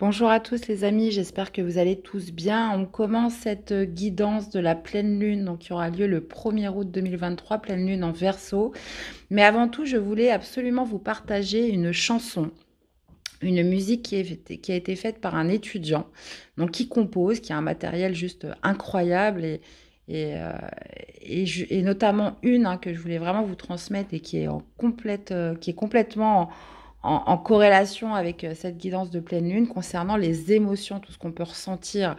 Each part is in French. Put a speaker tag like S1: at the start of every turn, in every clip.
S1: Bonjour à tous les amis, j'espère que vous allez tous bien. On commence cette guidance de la pleine lune, donc qui aura lieu le 1er août 2023, pleine lune en Verseau. Mais avant tout, je voulais absolument vous partager une chanson, une musique qui a été faite par un étudiant, donc qui compose, qui a un matériel juste incroyable et, euh, et notamment une que je voulais vraiment vous transmettre et qui est qui est complètement en corrélation avec cette guidance de pleine lune concernant les émotions, tout ce qu'on peut ressentir,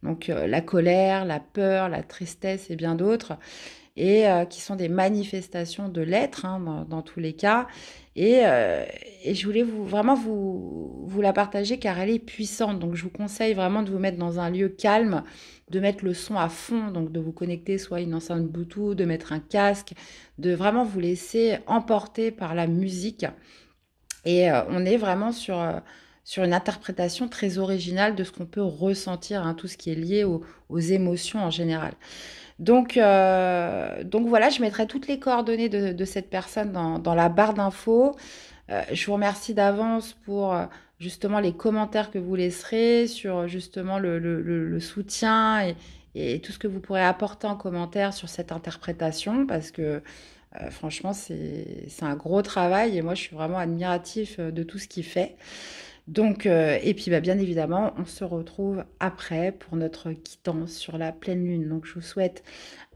S1: donc la colère, la peur, la tristesse et bien d'autres, et qui sont des manifestations de l'être dans tous les cas. Et je voulais vraiment vous la partager car elle est puissante. Donc je vous conseille vraiment de vous mettre dans un lieu calme, de mettre le son à fond, donc de vous connecter soit à une enceinte Bluetooth, de mettre un casque, de vraiment vous laisser emporter par la musique. Et on est vraiment sur une interprétation très originale de ce qu'on peut ressentir, tout ce qui est lié aux émotions en général. Donc voilà, je mettrai toutes les coordonnées de cette personne dans la barre d'infos. Je vous remercie d'avance pour justement les commentaires que vous laisserez sur justement le soutien et tout ce que vous pourrez apporter en commentaire sur cette interprétation parce que franchement, c'est un gros travail et moi, je suis vraiment admiratif de tout ce qu'il fait. Donc, et puis bien évidemment, on se retrouve après pour notre guidance sur la pleine lune. Donc, je vous souhaite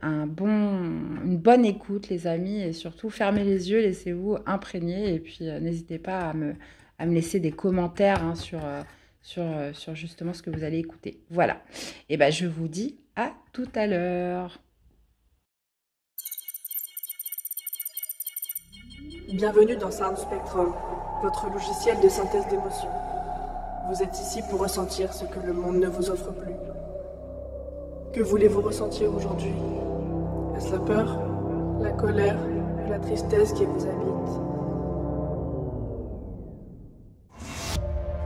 S1: une bonne écoute, les amis, et surtout fermez les yeux, laissez-vous imprégner, et puis n'hésitez pas à me laisser des commentaires sur justement ce que vous allez écouter. Voilà. Et ben, je vous dis à tout à l'heure.
S2: Bienvenue dans Sound Spectrum, votre logiciel de synthèse d'émotions. Vous êtes ici pour ressentir ce que le monde ne vous offre plus. Que voulez-vous ressentir aujourd'hui? Est-ce la peur, la colère ou la tristesse qui vous habite?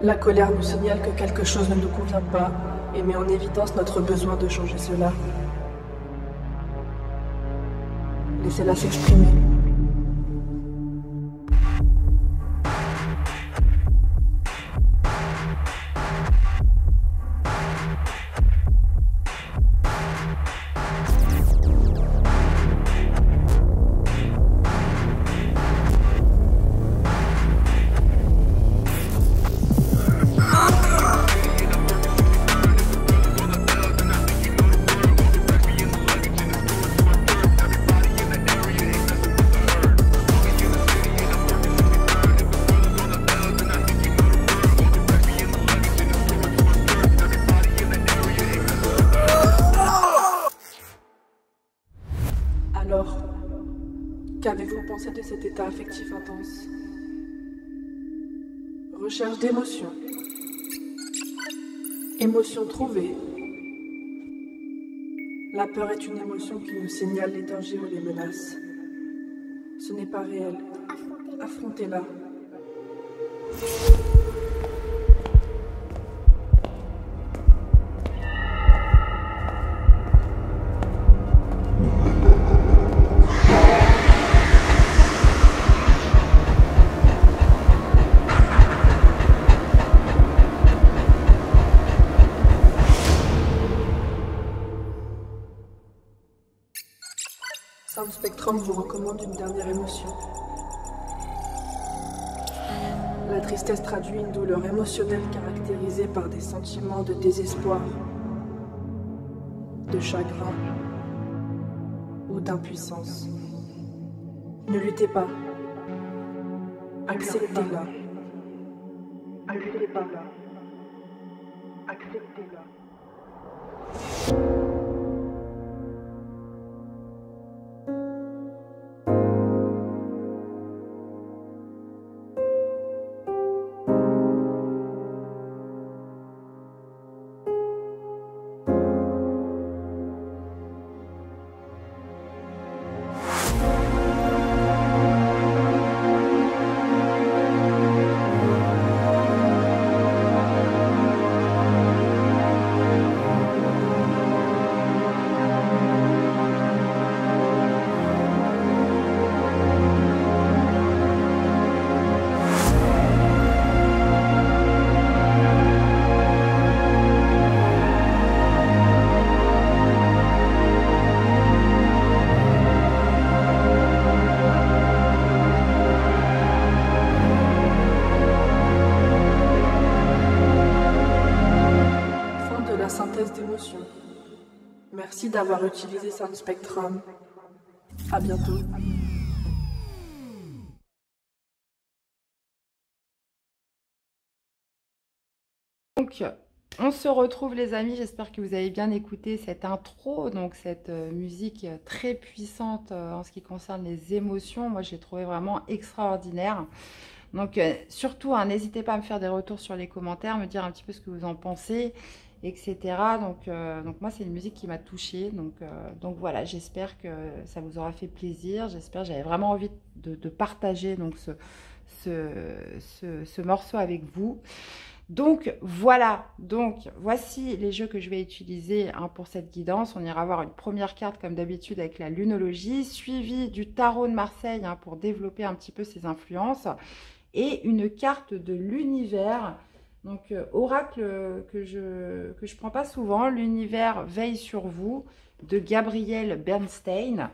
S2: La colère nous signale que quelque chose ne nous convient pas et met en évidence notre besoin de changer cela. Laissez-la s'exprimer. Alors, qu'avez-vous pensé de cet état affectif intense? Recherche d'émotions. Émotion trouvée. La peur est une émotion qui nous signale les dangers ou les menaces. Ce n'est pas réel. Affrontez-la. Sound Spectrum vous recommande une dernière émotion. La tristesse traduit une douleur émotionnelle caractérisée par des sentiments de désespoir, de chagrin ou d'impuissance. Ne luttez pas. Acceptez-la. Acceptez-la. Acceptez-la. Merci d'avoir utilisé Sound Spectrum. À bientôt.
S1: Donc, on se retrouve les amis, j'espère que vous avez bien écouté cette intro, donc cette musique très puissante en ce qui concerne les émotions. Moi, j'ai trouvé vraiment extraordinaire. Donc, surtout, hein, n'hésitez pas à me faire des retours sur les commentaires, me dire un petit peu ce que vous en pensez, etc. Donc moi, c'est une musique qui m'a touchée. Donc voilà, j'espère que ça vous aura fait plaisir. J'avais vraiment envie de partager donc, ce morceau avec vous. Donc voilà, donc voici les jeux que je vais utiliser hein, pour cette guidance. On ira voir une première carte comme d'habitude avec la lunologie, suivie du tarot de Marseille hein, pour développer un petit peu ses influences, et une carte de l'univers. Donc oracle que je prends pas souvent, l'univers veille sur vous de Gabriel Bernstein.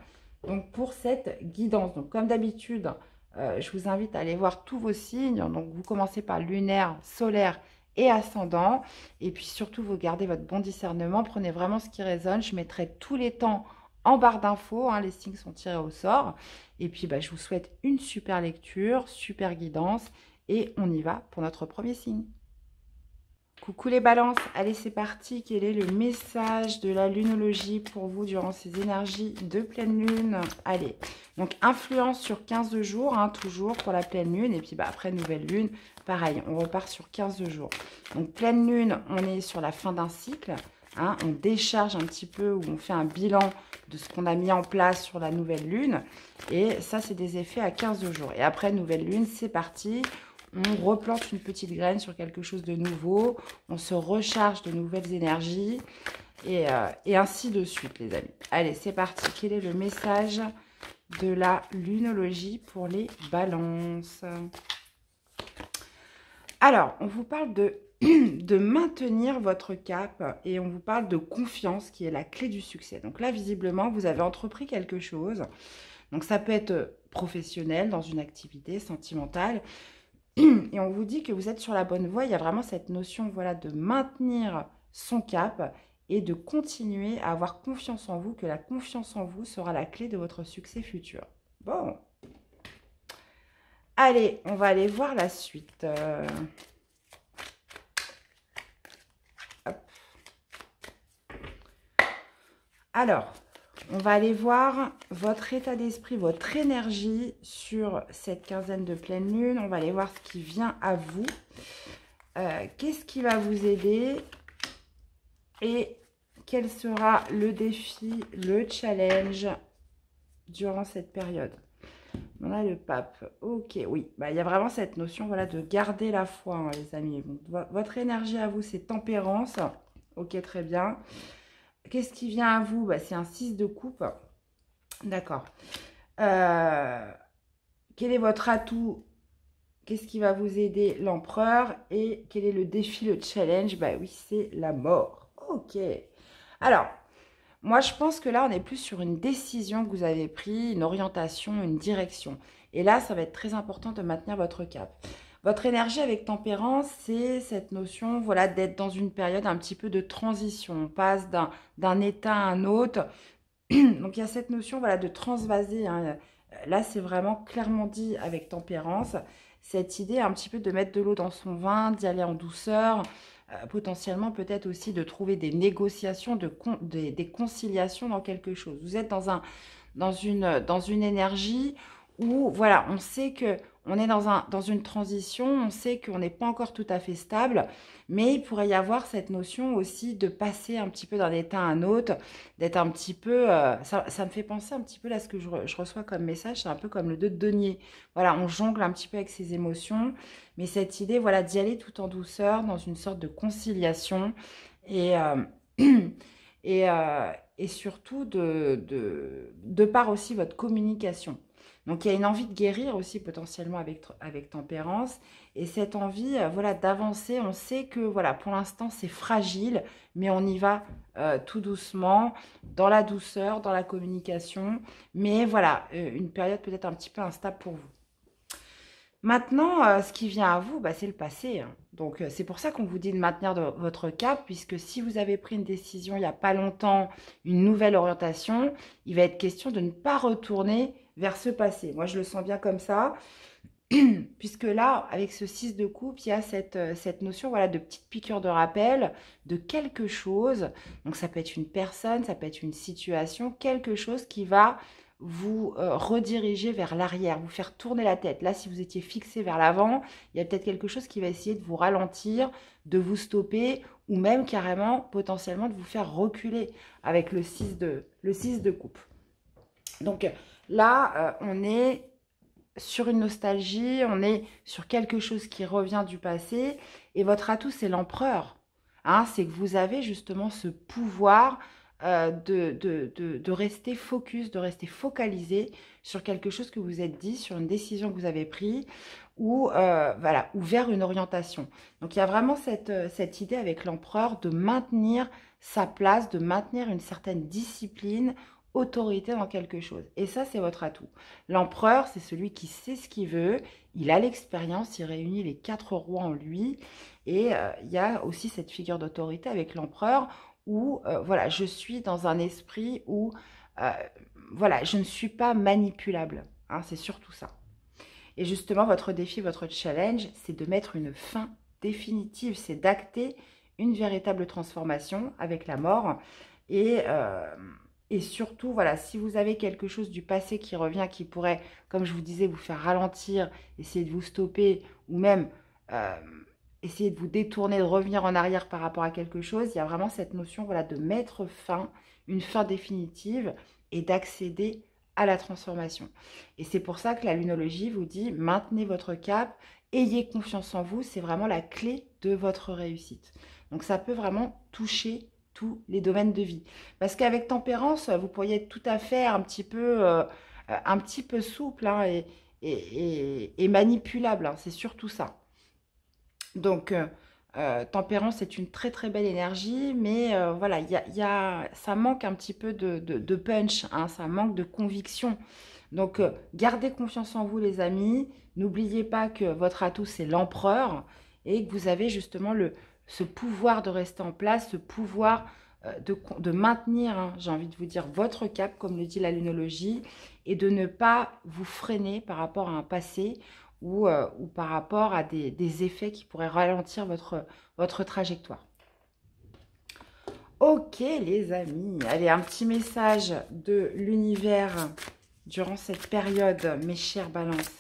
S1: Donc pour cette guidance, donc comme d'habitude, je vous invite à aller voir tous vos signes. Donc, vous commencez par lunaire, solaire et ascendant. Et puis, surtout, vous gardez votre bon discernement. Prenez vraiment ce qui résonne. Je mettrai tous les temps en barre d'infos. Hein, les signes sont tirés au sort. Et puis, je vous souhaite une super lecture, super guidance. Et on y va pour notre premier signe. Coucou les balances, allez c'est parti, quel est le message de la lunologie pour vous durant ces énergies de pleine lune? Allez, donc influence sur 15 jours, hein, toujours pour la pleine lune, et puis après nouvelle lune, pareil, on repart sur 15 jours. Donc pleine lune, on est sur la fin d'un cycle, hein, on décharge un petit peu, ou on fait un bilan de ce qu'on a mis en place sur la nouvelle lune, et ça c'est des effets à 15 jours. Et après nouvelle lune, c'est parti. On replante une petite graine sur quelque chose de nouveau. On se recharge de nouvelles énergies. Et ainsi de suite, les amis. Allez, c'est parti. Quel est le message de la lunologie pour les balances? Alors, on vous parle de maintenir votre cap et on vous parle de confiance qui est la clé du succès. Donc là, visiblement, vous avez entrepris quelque chose. Donc ça peut être professionnel, dans une activité sentimentale. Et on vous dit que vous êtes sur la bonne voie. Il y a vraiment cette notion voilà, de maintenir son cap et de continuer à avoir confiance en vous, que la confiance en vous sera la clé de votre succès futur. Bon. Allez, on va aller voir la suite. Hop. Alors, on va aller voir votre état d'esprit, votre énergie sur cette quinzaine de pleine lune. On va aller voir ce qui vient à vous. Qu'est-ce qui va vous aider? Et quel sera le défi, le challenge durant cette période? On a le pape. Ok, oui. Il y a vraiment cette notion voilà, de garder la foi, hein, les amis. Bon, votre énergie à vous, c'est tempérance. Ok, très bien. Qu'est-ce qui vient à vous? C'est un 6 de coupe. D'accord. Quel est votre atout? Qu'est-ce qui va vous aider? L'empereur. Et quel est le défi, le challenge? Oui, c'est la mort. Ok. Alors, moi, je pense que là, on est plus sur une décision que vous avez prise, une orientation, une direction. Et là, ça va être très important de maintenir votre cap. Votre énergie avec tempérance, c'est cette notion voilà, d'être dans une période un petit peu de transition. On passe d'un état à un autre. Donc, il y a cette notion voilà, de transvaser. Hein. Là, c'est vraiment clairement dit avec tempérance. Cette idée un petit peu de mettre de l'eau dans son vin, d'y aller en douceur, potentiellement peut-être aussi de trouver des négociations, des conciliations dans quelque chose. Vous êtes dans une énergie où, voilà, on sait que on est dans une transition, on sait qu'on n'est pas encore tout à fait stable, mais il pourrait y avoir cette notion aussi de passer un petit peu d'un état à un autre, d'être un petit peu... ça me fait penser un petit peu là ce que je reçois comme message, c'est un peu comme le 2 de denier. Voilà, on jongle un petit peu avec ses émotions, mais cette idée, voilà, d'y aller tout en douceur, dans une sorte de conciliation, et, et surtout de par aussi votre communication. Donc, il y a une envie de guérir aussi potentiellement avec tempérance. Et cette envie voilà, d'avancer, on sait que voilà, pour l'instant, c'est fragile, mais on y va tout doucement, dans la douceur, dans la communication. Mais voilà, une période peut-être un petit peu instable pour vous. Maintenant, ce qui vient à vous, bah, c'est le passé, hein. Donc, c'est pour ça qu'on vous dit de maintenir votre cap, puisque si vous avez pris une décision il n'y a pas longtemps, une nouvelle orientation, il va être question de ne pas retourner vers ce passé. Moi, je le sens bien comme ça, puisque là, avec ce 6 de coupe, il y a cette notion, voilà, de petite piqûre de rappel de quelque chose. Donc, ça peut être une personne, ça peut être une situation, quelque chose qui va vous rediriger vers l'arrière, vous faire tourner la tête. Là, si vous étiez fixé vers l'avant, il y a peut-être quelque chose qui va essayer de vous ralentir, de vous stopper, ou même carrément, potentiellement, de vous faire reculer avec le 6 de coupe. Donc là, on est sur une nostalgie, on est sur quelque chose qui revient du passé. Et votre atout, c'est l'empereur. Hein, c'est que vous avez justement ce pouvoir de rester focus, de rester focalisé sur quelque chose que vous êtes dit, sur une décision que vous avez prise, ou, voilà, ou vers une orientation. Donc il y a vraiment cette idée avec l'empereur de maintenir sa place, de maintenir une certaine discipline, autorité dans quelque chose. Et ça, c'est votre atout. L'empereur, c'est celui qui sait ce qu'il veut, il a l'expérience, il réunit les 4 rois en lui, et il y a aussi cette figure d'autorité avec l'empereur, où, voilà, je suis dans un esprit où, euh, voilà, je ne suis pas manipulable, hein, c'est surtout ça. Et justement, votre défi, votre challenge, c'est de mettre une fin définitive, c'est d'acter une véritable transformation avec la mort, et... et surtout, voilà, si vous avez quelque chose du passé qui revient, qui pourrait, comme je vous disais, vous faire ralentir, essayer de vous stopper, ou même euh, essayer de vous détourner, de revenir en arrière par rapport à quelque chose, il y a vraiment cette notion, voilà, de mettre fin, une fin définitive, et d'accéder à la transformation. Et c'est pour ça que la lunologie vous dit, maintenez votre cap, ayez confiance en vous, c'est vraiment la clé de votre réussite. Donc ça peut vraiment toucher tous les domaines de vie. Parce qu'avec tempérance, vous pourriez être tout à fait un petit peu souple, hein, et manipulable, hein, c'est surtout ça. Donc, tempérance, c'est une très très belle énergie, mais voilà, ça manque un petit peu de punch, hein, ça manque de conviction. Donc, gardez confiance en vous, les amis. N'oubliez pas que votre atout, c'est l'empereur, et que vous avez justement ce pouvoir de rester en place, ce pouvoir de maintenir, hein, j'ai envie de vous dire, votre cap, comme le dit la lunologie, et de ne pas vous freiner par rapport à un passé ou par rapport à des effets qui pourraient ralentir votre trajectoire. Ok les amis, allez, un petit message de l'univers durant cette période, mes chers balances.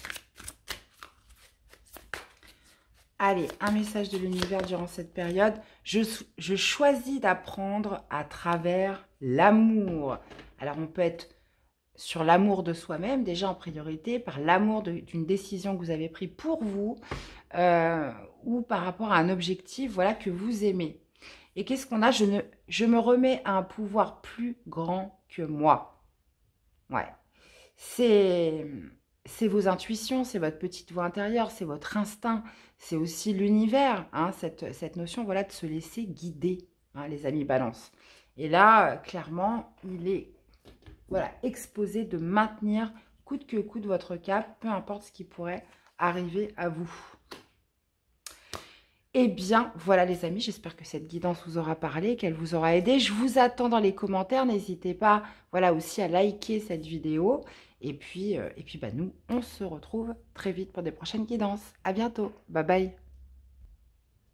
S1: Allez, un message de l'univers durant cette période. Je choisis d'apprendre à travers l'amour. Alors, on peut être sur l'amour de soi-même, déjà en priorité, par l'amour d'une décision que vous avez prise pour vous, ou par rapport à un objectif, voilà, que vous aimez. Et qu'est-ce qu'on a? Je me remets à un pouvoir plus grand que moi. Ouais. C'est vos intuitions, c'est votre petite voix intérieure, c'est votre instinct, c'est aussi l'univers, hein, cette notion, voilà, de se laisser guider, hein, les amis balance. Et là, clairement, il est, voilà, exposé de maintenir coûte que coûte votre cap, peu importe ce qui pourrait arriver à vous. Eh bien, voilà les amis, j'espère que cette guidance vous aura parlé, qu'elle vous aura aidé. Je vous attends dans les commentaires, n'hésitez pas, voilà, aussi à liker cette vidéo. Et puis bah, nous, on se retrouve très vite pour des prochaines guidances. À bientôt, bye bye.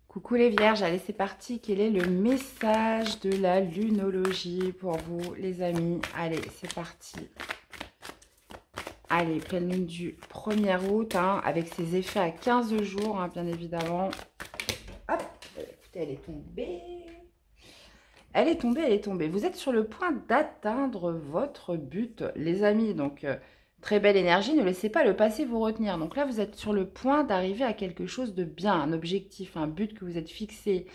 S1: Coucou les vierges, allez c'est parti. Quel est le message de la lunologie pour vous les amis? Allez, c'est parti. Allez, pleine lune du 1er août, hein, avec ses effets à 15 jours, hein, bien évidemment. Hop, écoutez, elle est tombée. Elle est tombée, elle est tombée. Vous êtes sur le point d'atteindre votre but, les amis. Donc, très belle énergie. Ne laissez pas le passé vous retenir. Donc là, vous êtes sur le point d'arriver à quelque chose de bien, un objectif, un but que vous êtes fixé.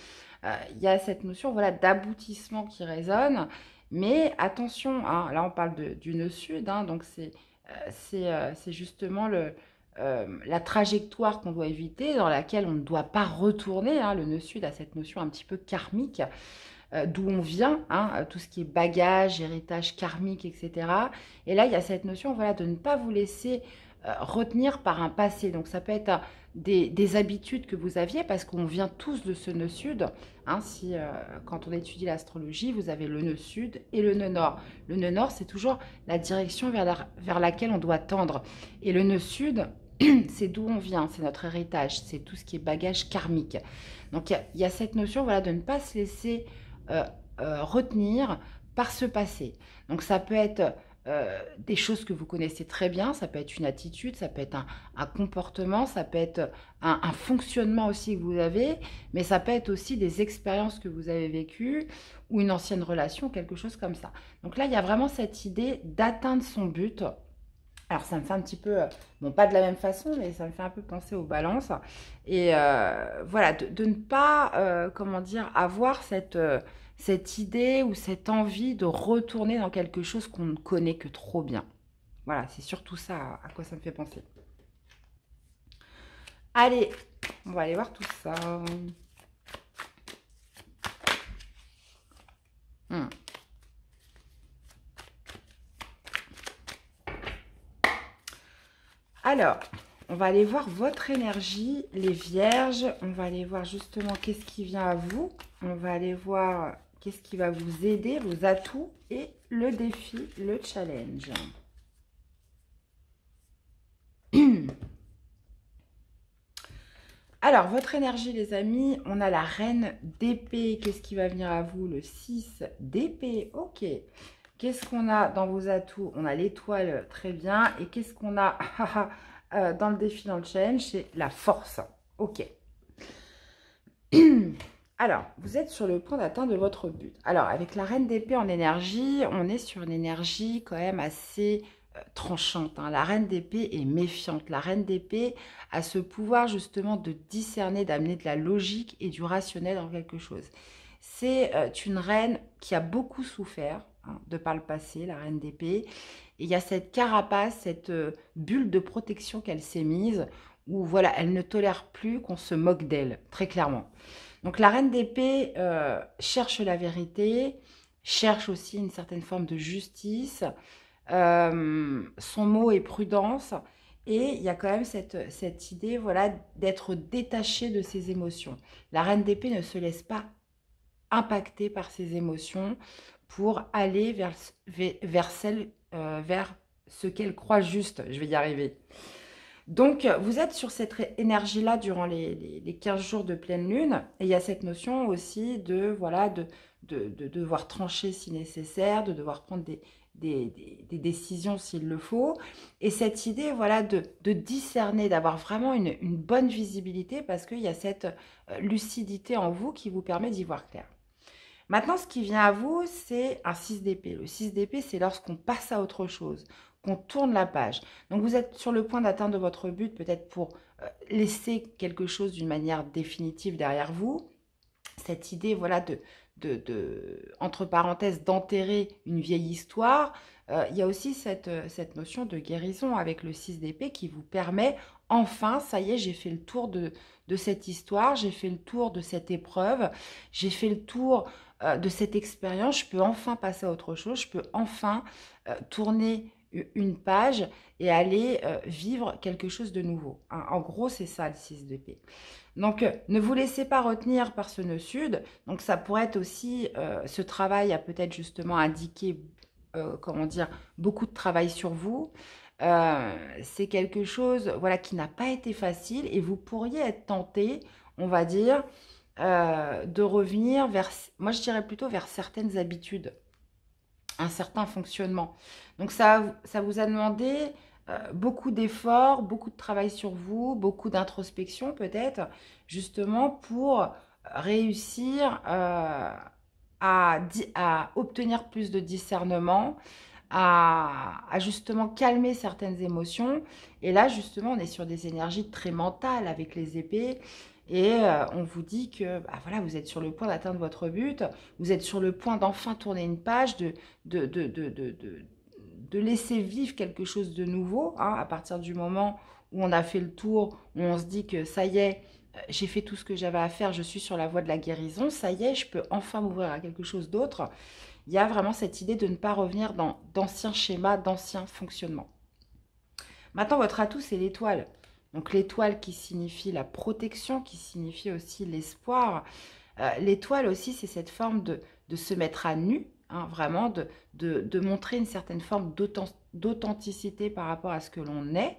S1: Il y a cette notion, voilà, d'aboutissement qui résonne. Mais attention, hein, là, on parle du nœud sud. Hein, donc, c'est justement la trajectoire qu'on doit éviter, dans laquelle on ne doit pas retourner. Hein, le nœud sud a cette notion un petit peu karmique, d'où on vient, hein, tout ce qui est bagage, héritage karmique, etc. Et là, il y a cette notion, voilà, de ne pas vous laisser retenir par un passé. Donc ça peut être des habitudes que vous aviez, parce qu'on vient tous de ce nœud sud. Hein, si, quand on étudie l'astrologie, vous avez le nœud sud et le nœud nord. Le nœud nord, c'est toujours la direction vers laquelle on doit tendre. Et le nœud sud, c'est d'où on vient, c'est notre héritage, c'est tout ce qui est bagage karmique. Donc il y a cette notion, voilà, de ne pas se laisser retenir par ce passé. Donc ça peut être des choses que vous connaissez très bien, ça peut être une attitude, ça peut être un comportement, ça peut être un fonctionnement aussi que vous avez, mais ça peut être aussi des expériences que vous avez vécues ou une ancienne relation, quelque chose comme ça. Donc là, il y a vraiment cette idée d'atteindre son but. Alors ça me fait un petit peu, bon pas de la même façon, mais ça me fait un peu penser aux balances. Et voilà, de ne pas, comment dire, avoir cette idée ou cette envie de retourner dans quelque chose qu'on ne connaît que trop bien. Voilà, c'est surtout ça à quoi ça me fait penser. Allez, on va aller voir tout ça. Alors, on va aller voir votre énergie, les vierges. On va aller voir justement qu'est-ce qui vient à vous. On va aller voir qu'est-ce qui va vous aider, vos atouts et le défi, le challenge. Alors, votre énergie, les amis, on a la reine d'épée. Qu'est-ce qui va venir à vous? Le 6 d'épée. Ok. Qu'est-ce qu'on a dans vos atouts? On a l'étoile, très bien. Et qu'est-ce qu'on a dans le défi, dans le challenge? C'est la force. Ok. Alors, vous êtes sur le point d'atteindre votre but. Alors, avec la reine d'épée en énergie, on est sur une énergie quand même assez tranchante. Hein. La reine d'épée est méfiante. La reine d'épée a ce pouvoir justement de discerner, d'amener de la logique et du rationnel dans quelque chose. C'est une reine qui a beaucoup souffert, hein, de par le passé, la reine d'épée. Et il y a cette carapace, cette bulle de protection qu'elle s'est mise, où voilà, elle ne tolère plus qu'on se moque d'elle, très clairement. Donc la reine d'épée cherche la vérité, cherche aussi une certaine forme de justice. Son mot est prudence. Et il y a quand même cette idée, voilà, d'être détaché de ses émotions. La reine d'épée ne se laisse pas impacter par ses émotions pour aller vers ce qu'elle croit juste. Je vais y arriver. Donc, vous êtes sur cette énergie-là durant les 15 jours de pleine lune. Et il y a cette notion aussi de, voilà, de devoir trancher si nécessaire, de devoir prendre des décisions s'il le faut. Et cette idée, voilà, de discerner, d'avoir vraiment une bonne visibilité, parce qu'il y a cette lucidité en vous qui vous permet d'y voir clair. Maintenant, ce qui vient à vous, c'est un 6 d'épée. Le 6 d'épée, c'est lorsqu'on passe à autre chose, qu'on tourne la page. Donc, vous êtes sur le point d'atteindre votre but, peut-être pour laisser quelque chose d'une manière définitive derrière vous. Cette idée, voilà, entre parenthèses, d'enterrer une vieille histoire. Il y a aussi cette notion de guérison avec le 6 d'épée qui vous permet, enfin, ça y est, j'ai fait le tour de cette histoire, j'ai fait le tour de cette épreuve, j'ai fait le tour de cette expérience, je peux enfin passer à autre chose, je peux enfin tourner une page et aller vivre quelque chose de nouveau. Hein. En gros, c'est ça le 6 d'épée. Donc, ne vous laissez pas retenir par ce nœud sud. Donc, ça pourrait être aussi, ce travail a peut-être justement indiqué, comment dire, beaucoup de travail sur vous. C'est quelque chose, voilà, qui n'a pas été facile et vous pourriez être tenté, on va dire, de revenir vers, moi je dirais plutôt vers certaines habitudes, un certain fonctionnement. Donc ça vous a demandé beaucoup d'efforts, beaucoup de travail sur vous, beaucoup d'introspection peut-être, justement pour réussir à obtenir plus de discernement, à justement calmer certaines émotions. Et là, justement, on est sur des énergies très mentales avec les épées. Et on vous dit que bah, voilà, vous êtes sur le point d'atteindre votre but, vous êtes sur le point d'enfin tourner une page, de laisser vivre quelque chose de nouveau, hein, à partir du moment où on a fait le tour, où on se dit que ça y est, j'ai fait tout ce que j'avais à faire, je suis sur la voie de la guérison, ça y est, je peux enfin m'ouvrir à quelque chose d'autre. Il y a vraiment cette idée de ne pas revenir dans d'anciens schémas, d'anciens fonctionnements. Maintenant, votre atout, c'est l'étoile. Donc, l'étoile qui signifie la protection, qui signifie aussi l'espoir. L'étoile aussi, c'est cette forme de se mettre à nu, hein, vraiment, de montrer une certaine forme d'authenticité par rapport à ce que l'on est.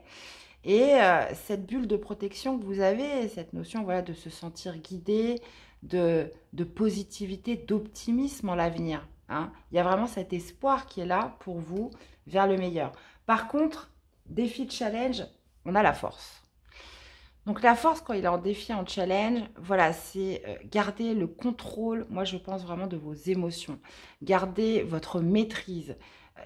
S1: Et cette bulle de protection que vous avez, cette notion voilà, de se sentir guidé, de positivité, d'optimisme en l'avenir. Hein. Il y a vraiment cet espoir qui est là pour vous vers le meilleur. Par contre, défi de challenge, on a la force. Donc la force, quand il est en défi, en challenge, voilà, c'est garder le contrôle, moi je pense vraiment de vos émotions. Garder votre maîtrise.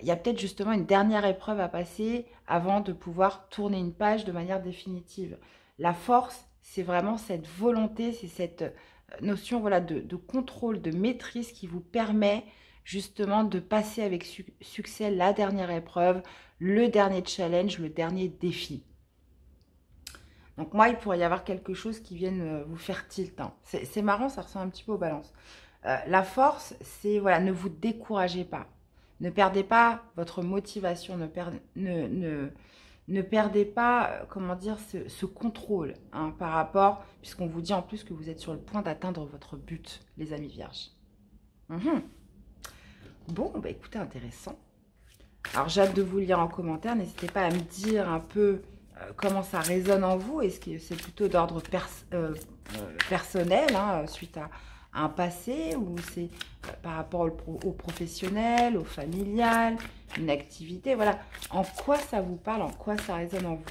S1: Il y a peut-être justement une dernière épreuve à passer avant de pouvoir tourner une page de manière définitive. La force, c'est vraiment cette volonté, c'est cette notion voilà, de contrôle, de maîtrise qui vous permet justement de passer avec succès la dernière épreuve, le dernier challenge, le dernier défi. Donc moi, il pourrait y avoir quelque chose qui vienne vous faire tilt. Hein. C'est marrant, ça ressemble un petit peu aux balances. La force, c'est, voilà, ne vous découragez pas. Ne perdez pas votre motivation, ne perdez pas, comment dire, ce contrôle hein, par rapport, puisqu'on vous dit en plus que vous êtes sur le point d'atteindre votre but, les amis vierges. Bon, bah écoutez, intéressant. Alors j'ai hâte de vous lire en commentaire, n'hésitez pas à me dire un peu comment ça résonne en vous. Est-ce que c'est plutôt d'ordre personnel, hein, suite à un passé, ou c'est par rapport au professionnel, au familial, une activité, voilà. En quoi ça vous parle, en quoi ça résonne en vous?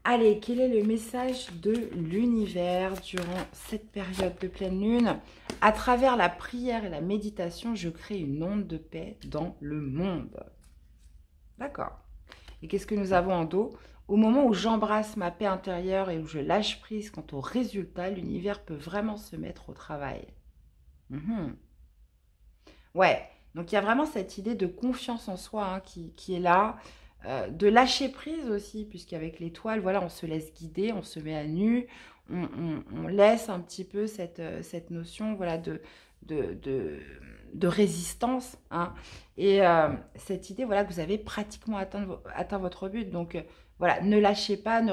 S1: Allez, quel est le message de l'univers durant cette période de pleine lune? À travers la prière et la méditation, je crée une onde de paix dans le monde. D'accord. Et qu'est-ce que nous avons en dos? Au moment où j'embrasse ma paix intérieure et où je lâche prise quant au résultat, l'univers peut vraiment se mettre au travail. Ouais, donc il y a vraiment cette idée de confiance en soi hein, qui est là, de lâcher prise aussi, puisqu'avec l'étoile, voilà, on se laisse guider, on se met à nu, on laisse un petit peu cette notion voilà, de résistance. Hein, et cette idée voilà, que vous avez pratiquement atteint votre but. Donc voilà, ne lâchez pas, ne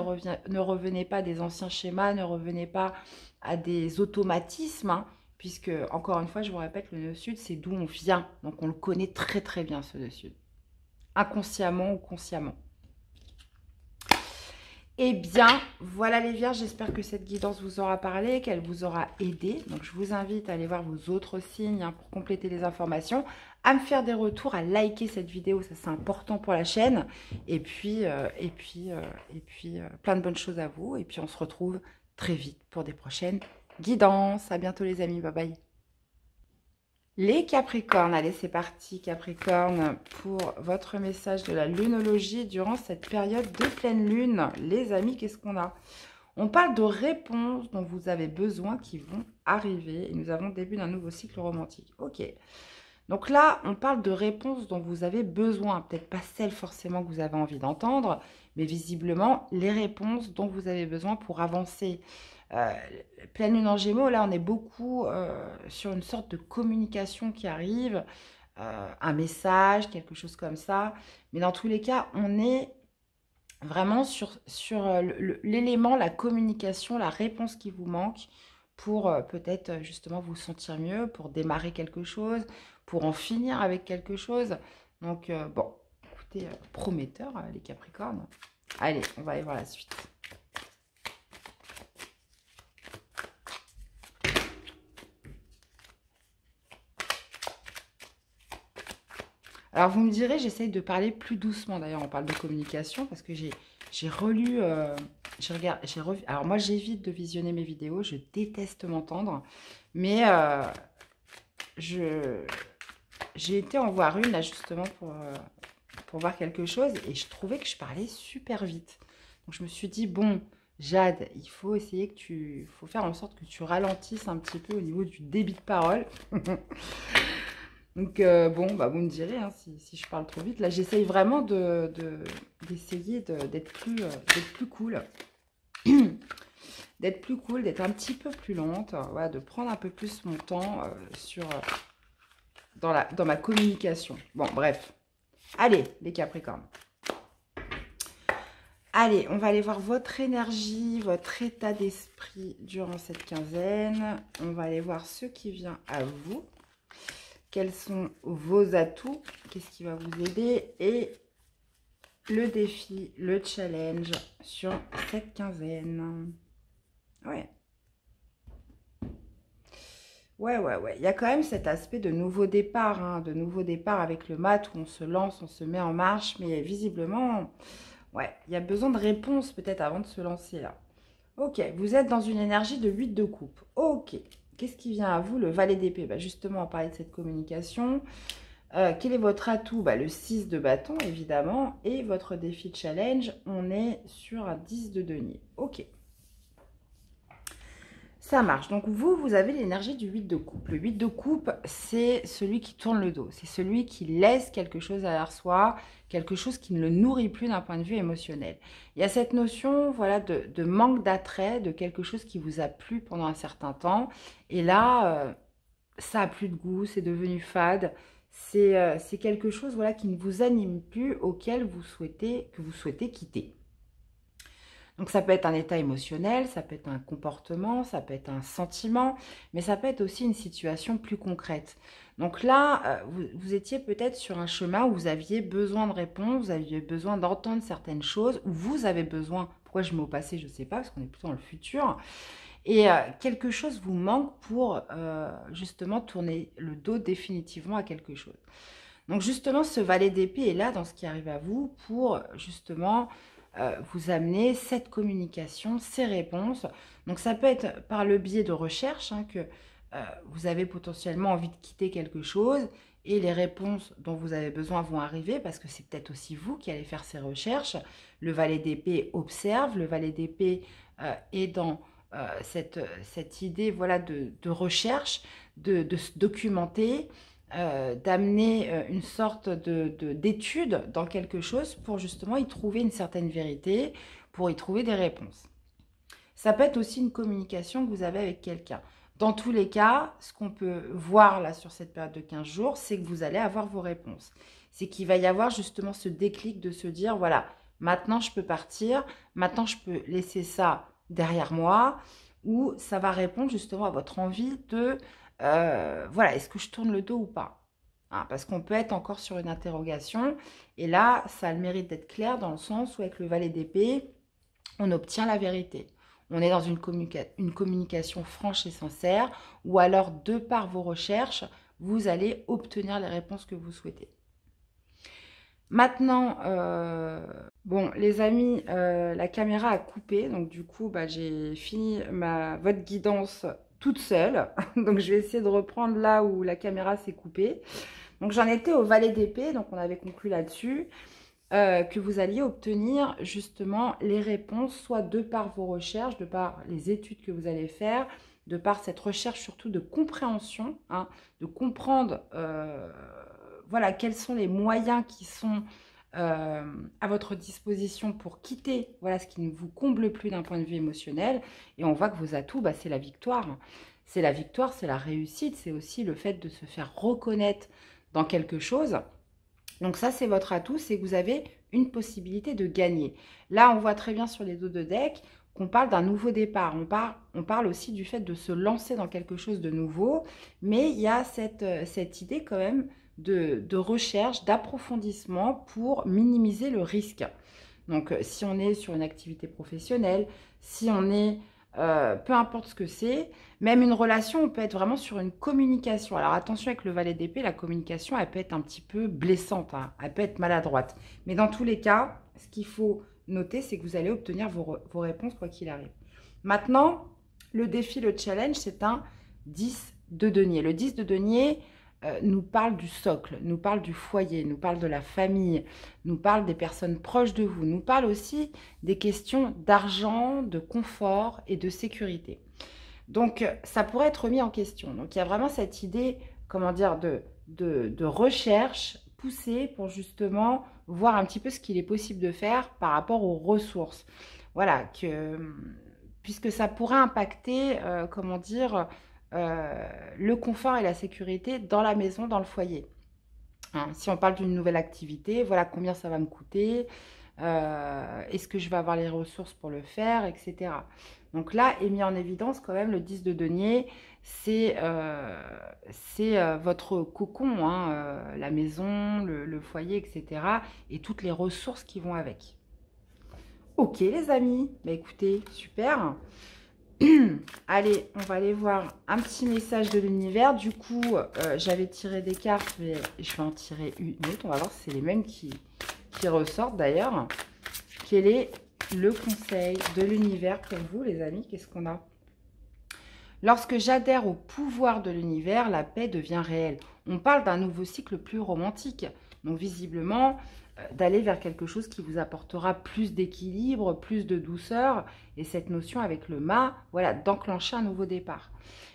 S1: revenez pas à des anciens schémas, ne revenez pas à des automatismes. Hein, puisque, encore une fois, je vous répète, le nœud sud, c'est d'où on vient. Donc, on le connaît très, très bien, ce nœud sud. Inconsciemment ou consciemment. Eh bien, voilà les vierges, j'espère que cette guidance vous aura parlé, qu'elle vous aura aidé. Donc, je vous invite à aller voir vos autres signes hein, pour compléter les informations, à me faire des retours, à liker cette vidéo, ça c'est important pour la chaîne. Et puis, plein de bonnes choses à vous. Et puis, on se retrouve très vite pour des prochaines guidance. À bientôt les amis, bye bye. Les Capricornes, allez c'est parti Capricorne pour votre message de la lunologie durant cette période de pleine lune. Les amis, qu'est-ce qu'on a? On parle de réponses dont vous avez besoin qui vont arriver et nous avons le début d'un nouveau cycle romantique. Ok, donc là on parle de réponses dont vous avez besoin, peut-être pas celles forcément que vous avez envie d'entendre, mais visiblement les réponses dont vous avez besoin pour avancer. Pleine lune en Gémeaux, là on est beaucoup sur une sorte de communication qui arrive, un message, quelque chose comme ça. Mais dans tous les cas, on est vraiment sur l'élément, la communication, la réponse qui vous manque pour peut-être justement vous sentir mieux, pour démarrer quelque chose, pour en finir avec quelque chose. Donc bon, écoutez, prometteur les Capricornes. Allez, on va aller voir la suite. Alors, vous me direz, j'essaye de parler plus doucement. D'ailleurs, on parle de communication parce que j'ai relu, j'ai revu. Alors, moi, j'évite de visionner mes vidéos. Je déteste m'entendre. Mais j'ai été en voir une, là, justement, pour voir quelque chose. Et je trouvais que je parlais super vite. Donc, je me suis dit, bon, Jade, il faut essayer faut faire en sorte que tu ralentisses un petit peu au niveau du débit de parole. Donc, bon, bah, vous me direz hein, si je parle trop vite. Là, j'essaye vraiment d'essayer d'être plus cool. D'être plus cool, d'être un petit peu plus lente. Voilà, de prendre un peu plus mon temps dans ma communication. Bon, bref. Allez, les Capricornes. Allez, on va aller voir votre énergie, votre état d'esprit durant cette quinzaine. On va aller voir ce qui vient à vous. Quels sont vos atouts? Qu'est-ce qui va vous aider? Et le défi, le challenge sur cette quinzaine. Ouais. Ouais. Il y a quand même cet aspect de nouveau départ, hein, de nouveau départ avec le mat où on se lance, on se met en marche. Mais visiblement, ouais, il y a besoin de réponse peut-être avant de se lancer là. Ok, vous êtes dans une énergie de 8 de coupe. Ok, qu'est-ce qui vient à vous? Le valet d'épée. Bah, justement, on parlait de cette communication. Quel est votre atout? Bah, le 6 de bâton, évidemment. Et votre défi challenge, on est sur un 10 de denier. Ok. Ça marche. Donc, vous avez l'énergie du 8 de coupe. Le 8 de coupe, c'est celui qui tourne le dos. C'est celui qui laisse quelque chose derrière soi, quelque chose qui ne le nourrit plus d'un point de vue émotionnel. Il y a cette notion, voilà, de manque d'attrait, de quelque chose qui vous a plu pendant un certain temps. Et là, ça a plus de goût, c'est devenu fade. C'est quelque chose, voilà, qui ne vous anime plus, auquel que vous souhaitez quitter. Donc ça peut être un état émotionnel, ça peut être un comportement, ça peut être un sentiment, mais ça peut être aussi une situation plus concrète. Donc là, vous étiez peut-être sur un chemin où vous aviez besoin de réponses, vous aviez besoin d'entendre certaines choses, où vous avez besoin, pourquoi je mets au passé, je ne sais pas, parce qu'on est plutôt dans le futur, et quelque chose vous manque pour justement tourner le dos définitivement à quelque chose. Donc justement, ce valet d'épée est là dans ce qui arrive à vous pour justement vous amener cette communication, ces réponses. Donc ça peut être par le biais de recherche, hein, que vous avez potentiellement envie de quitter quelque chose et les réponses dont vous avez besoin vont arriver parce que c'est peut-être aussi vous qui allez faire ces recherches. Le valet d'épée observe, le valet d'épée est dans cette idée, voilà, de recherche, de se documenter, d'amener une sorte d'étude dans quelque chose pour justement y trouver une certaine vérité, pour y trouver des réponses. Ça peut être aussi une communication que vous avez avec quelqu'un. Dans tous les cas, ce qu'on peut voir là sur cette période de 15 jours, c'est que vous allez avoir vos réponses. C'est qu'il va y avoir justement ce déclic de se dire, voilà, maintenant je peux partir, maintenant je peux laisser ça derrière moi, ou ça va répondre justement à votre envie de, voilà, est-ce que je tourne le dos ou pas? Hein, parce qu'on peut être encore sur une interrogation, et là, ça a le mérite d'être clair dans le sens où avec le valet d'épée, on obtient la vérité. On est dans une communication franche et sincère, ou alors, de par vos recherches, vous allez obtenir les réponses que vous souhaitez. Maintenant, bon, les amis, la caméra a coupé, donc du coup, bah, j'ai fini votre guidance toute seule. Donc, je vais essayer de reprendre là où la caméra s'est coupée. Donc, j'en étais au valet d'épée, donc on avait conclu là-dessus. Que vous alliez obtenir justement les réponses, soit de par vos recherches, de par les études que vous allez faire, de par cette recherche surtout de compréhension, hein, de comprendre voilà, quels sont les moyens qui sont à votre disposition pour quitter voilà, ce qui ne vous comble plus d'un point de vue émotionnel. Et on voit que vos atouts, bah, c'est la victoire. C'est la victoire, c'est la réussite, c'est aussi le fait de se faire reconnaître dans quelque chose. Donc ça, c'est votre atout, c'est que vous avez une possibilité de gagner. Là, on voit très bien sur les dos de deck qu'on parle d'un nouveau départ. On parle aussi du fait de se lancer dans quelque chose de nouveau, mais il y a cette idée quand même de recherche, d'approfondissement pour minimiser le risque. Donc, si on est sur une activité professionnelle, si on est peu importe ce que c'est, même une relation, on peut être vraiment sur une communication. Alors attention avec le valet d'épée, la communication, elle peut être un petit peu blessante, hein, elle peut être maladroite. Mais dans tous les cas, ce qu'il faut noter, c'est que vous allez obtenir vos réponses quoi qu'il arrive. Maintenant, le défi, le challenge, c'est un 10 de denier. Le 10 de denier nous parle du socle, nous parle du foyer, nous parle de la famille, nous parle des personnes proches de vous, nous parle aussi des questions d'argent, de confort et de sécurité. Donc, ça pourrait être remis en question. Donc, il y a vraiment cette idée, comment dire, de recherche poussée pour justement voir un petit peu ce qu'il est possible de faire par rapport aux ressources. Voilà, puisque ça pourrait impacter, comment dire, le confort et la sécurité dans la maison, dans le foyer. Hein, si on parle d'une nouvelle activité, voilà combien ça va me coûter, Est-ce que je vais avoir les ressources pour le faire, etc. Donc là est mis en évidence quand même le 10 de denier, c'est votre cocon, hein, la maison, le foyer, etc. et toutes les ressources qui vont avec. Ok les amis, bah écoutez, super. Allez, on va aller voir un petit message de l'univers. Du coup, j'avais tiré des cartes, mais je vais en tirer une autre. On va voir si c'est les mêmes qui ressortent d'ailleurs. Quel est le conseil de l'univers pour vous, les amis? Qu'est-ce qu'on a? Lorsque j'adhère au pouvoir de l'univers, la paix devient réelle. On parle d'un nouveau cycle plus romantique. Donc visiblement, d'aller vers quelque chose qui vous apportera plus d'équilibre, plus de douceur. Et cette notion avec le mât, voilà, d'enclencher un nouveau départ.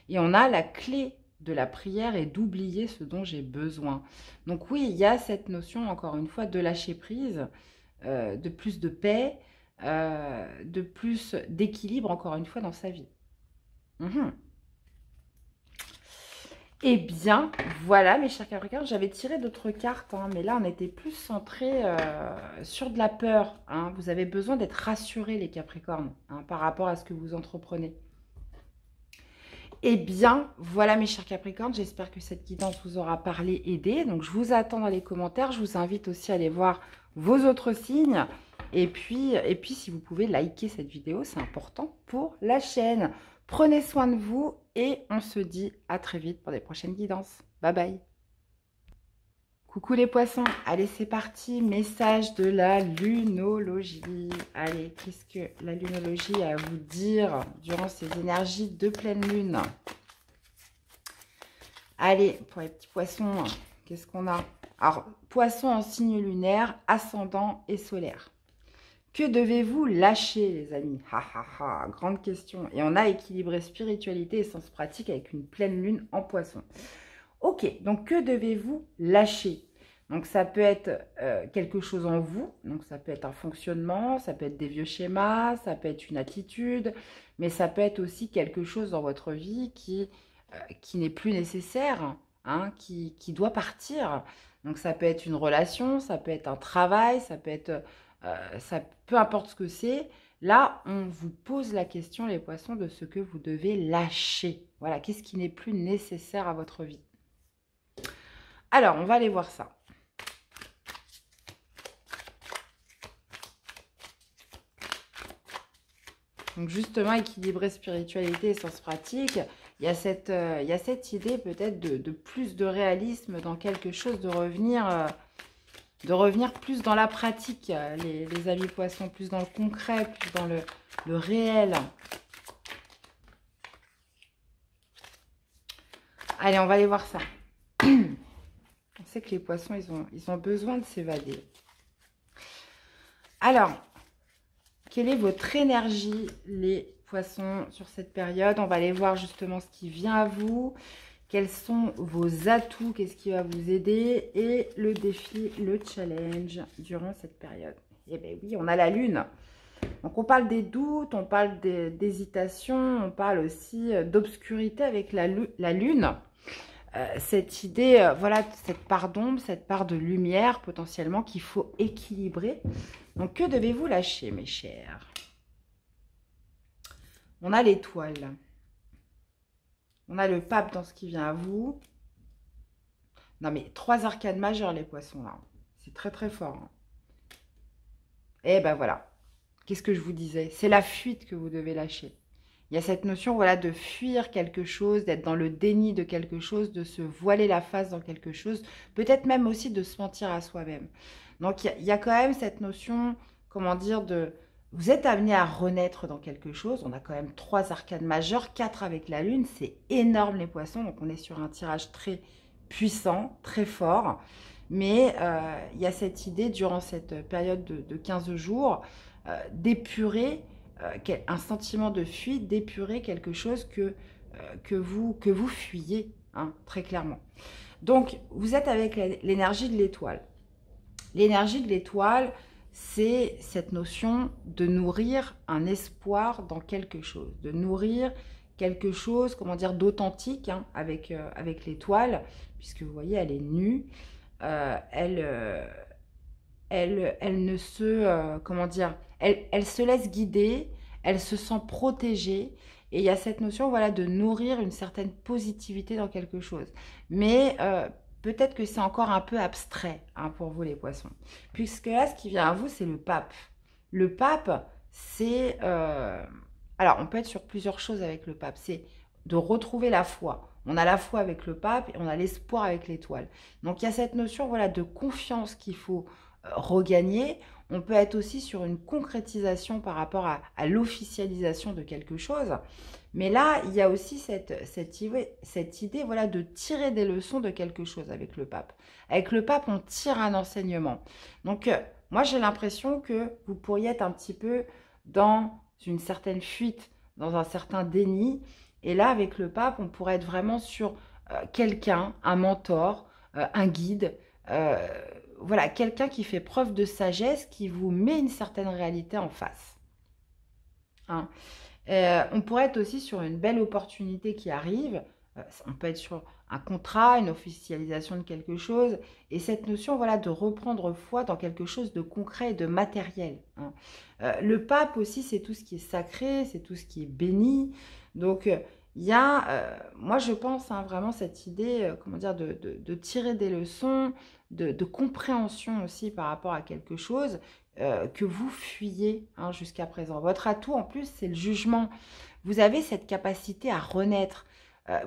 S1: Et on a la clé de la prière et d'oublier ce dont j'ai besoin. Donc oui, il y a cette notion, encore une fois, de lâcher prise, de plus de paix, de plus d'équilibre, encore une fois, dans sa vie. Eh bien, voilà mes chers Capricornes, j'avais tiré d'autres cartes, hein, mais là on était plus centré sur de la peur. Hein. Vous avez besoin d'être rassurés les Capricornes hein, par rapport à ce que vous entreprenez. Eh bien, voilà mes chers Capricornes, j'espère que cette guidance vous aura parlé, aidé. Donc je vous attends dans les commentaires, je vous invite aussi à aller voir vos autres signes. Et puis si vous pouvez liker cette vidéo, c'est important pour la chaîne. Prenez soin de vous et on se dit à très vite pour des prochaines guidances. Bye bye. Coucou les poissons, allez c'est parti, message de la lunologie. Allez, qu'est-ce que la lunologie a à vous dire durant ces énergies de pleine lune? Allez, pour les petits poissons, qu'est-ce qu'on a? Alors, poisson en signe lunaire, ascendant et solaire. Que devez-vous lâcher, les amis? Ha ha ha, grande question. Et on a équilibré spiritualité et sens pratique avec une pleine lune en poisson. Ok, donc que devez-vous lâcher? Donc ça peut être quelque chose en vous, donc ça peut être un fonctionnement, ça peut être des vieux schémas, ça peut être une attitude, mais ça peut être aussi quelque chose dans votre vie qui n'est plus nécessaire, hein, qui doit partir. Donc ça peut être une relation, ça peut être un travail, ça peut être... peu importe ce que c'est, là, on vous pose la question, les poissons, de ce que vous devez lâcher. Voilà, qu'est-ce qui n'est plus nécessaire à votre vie? Alors, on va aller voir ça. Donc, justement, équilibrer spiritualité et sens pratique, il y a cette idée peut-être de plus de réalisme dans quelque chose, de revenir plus dans la pratique, les amis poissons, plus dans le concret, plus dans le réel. Allez, on va aller voir ça. On sait que les poissons, ils ont besoin de s'évader. Alors, quelle est votre énergie, les poissons, sur cette période? On va aller voir justement ce qui vient à vous. Quels sont vos atouts? Qu'est-ce qui va vous aider? Et le défi, le challenge durant cette période. Eh bien oui, on a la lune. Donc on parle des doutes, on parle d'hésitation, on parle aussi d'obscurité avec la lune. Cette idée, voilà, cette part d'ombre, cette part de lumière potentiellement qu'il faut équilibrer. Donc que devez-vous lâcher, mes chers? On a l'étoile. On a le pape dans ce qui vient à vous. Non mais 3 arcanes majeures, les poissons, là. C'est très très fort. Hein. Et ben voilà. Qu'est-ce que je vous disais? C'est la fuite que vous devez lâcher. Il y a cette notion, voilà, de fuir quelque chose, d'être dans le déni de quelque chose, de se voiler la face dans quelque chose, peut-être même aussi de se mentir à soi-même. Donc, il y a quand même cette notion, comment dire, de... Vous êtes amené à renaître dans quelque chose. On a quand même 3 arcanes majeures, 4 avec la lune. C'est énorme, les poissons. Donc, on est sur un tirage très puissant, très fort. Mais il y a cette idée, durant cette période de 15 jours, d'épurer un sentiment de fuite, d'épurer quelque chose que vous fuyez, hein, très clairement. Donc, vous êtes avec l'énergie de l'étoile. L'énergie de l'étoile, c'est cette notion de nourrir un espoir dans quelque chose, de nourrir quelque chose, comment dire, d'authentique, hein, avec l'étoile, puisque vous voyez, elle est nue, elle elle ne se, comment dire, elle se laisse guider, elle se sent protégée. Et il y a cette notion, voilà, de nourrir une certaine positivité dans quelque chose. Mais peut-être que c'est encore un peu abstrait, hein, pour vous les poissons. Puisque là, ce qui vient à vous, c'est le pape. Le pape, c'est... alors, on peut être sur plusieurs choses avec le pape. C'est de retrouver la foi. On a la foi avec le pape et on a l'espoir avec l'étoile. Donc, il y a cette notion, voilà, de confiance qu'il faut regagner. On peut être aussi sur une concrétisation par rapport à l'officialisation de quelque chose. Mais là, il y a aussi cette idée, voilà, de tirer des leçons de quelque chose avec le pape. Avec le pape, on tire un enseignement. Donc, moi, j'ai l'impression que vous pourriez être un petit peu dans une certaine fuite, dans un certain déni. Et là, avec le pape, on pourrait être vraiment sur quelqu'un, un mentor, un guide, euh, voilà, quelqu'un qui fait preuve de sagesse, qui vous met une certaine réalité en face. Hein. On pourrait être aussi sur une belle opportunité qui arrive. On peut être sur un contrat, une officialisation de quelque chose. Et cette notion, voilà, de reprendre foi dans quelque chose de concret et de matériel. Hein. Le pape aussi, c'est tout ce qui est sacré, c'est tout ce qui est béni. Donc, il y a, moi je pense, hein, vraiment cette idée, comment dire, de tirer des leçons, de compréhension aussi par rapport à quelque chose que vous fuyez, hein, jusqu'à présent. Votre atout, en plus, c'est le jugement. Vous avez cette capacité à renaître.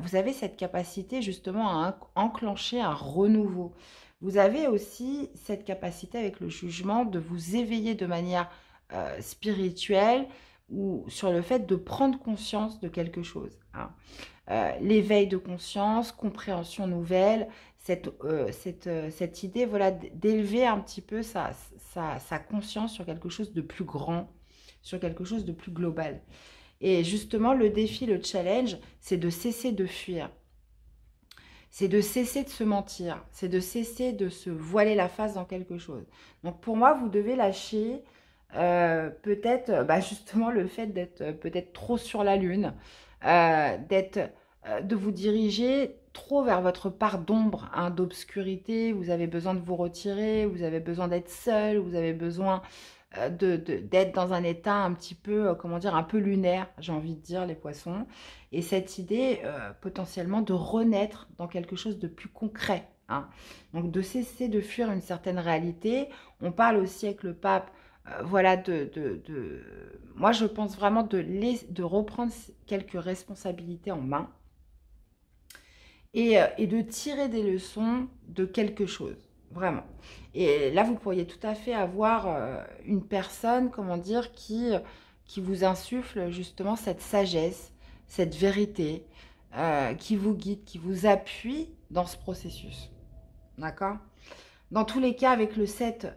S1: Vous avez cette capacité, justement, à enclencher un renouveau. Vous avez aussi cette capacité, avec le jugement, de vous éveiller de manière spirituelle ou sur le fait de prendre conscience de quelque chose. Hein. L'éveil de conscience, compréhension nouvelle, cette idée, voilà, d'élever un petit peu sa conscience sur quelque chose de plus grand, sur quelque chose de plus global. Et justement, le défi, le challenge, c'est de cesser de fuir. C'est de cesser de se mentir. C'est de cesser de se voiler la face dans quelque chose. Donc pour moi, vous devez lâcher peut-être justement le fait d'être peut-être trop sur la lune, de vous diriger trop vers votre part d'ombre, hein, d'obscurité. Vous avez besoin de vous retirer, vous avez besoin d'être seul, vous avez besoin d'être dans un état un petit peu, comment dire, un peu lunaire, j'ai envie de dire, les poissons. Et cette idée, potentiellement, de renaître dans quelque chose de plus concret. Hein. Donc, de cesser de fuir une certaine réalité. On parle aussi avec le pape, voilà, moi, je pense vraiment de reprendre quelques responsabilités en main et de tirer des leçons de quelque chose. Vraiment. Et là, vous pourriez tout à fait avoir une personne, comment dire, qui vous insuffle justement cette sagesse, cette vérité, qui vous guide, qui vous appuie dans ce processus. D'accord? Dans tous les cas, avec le 7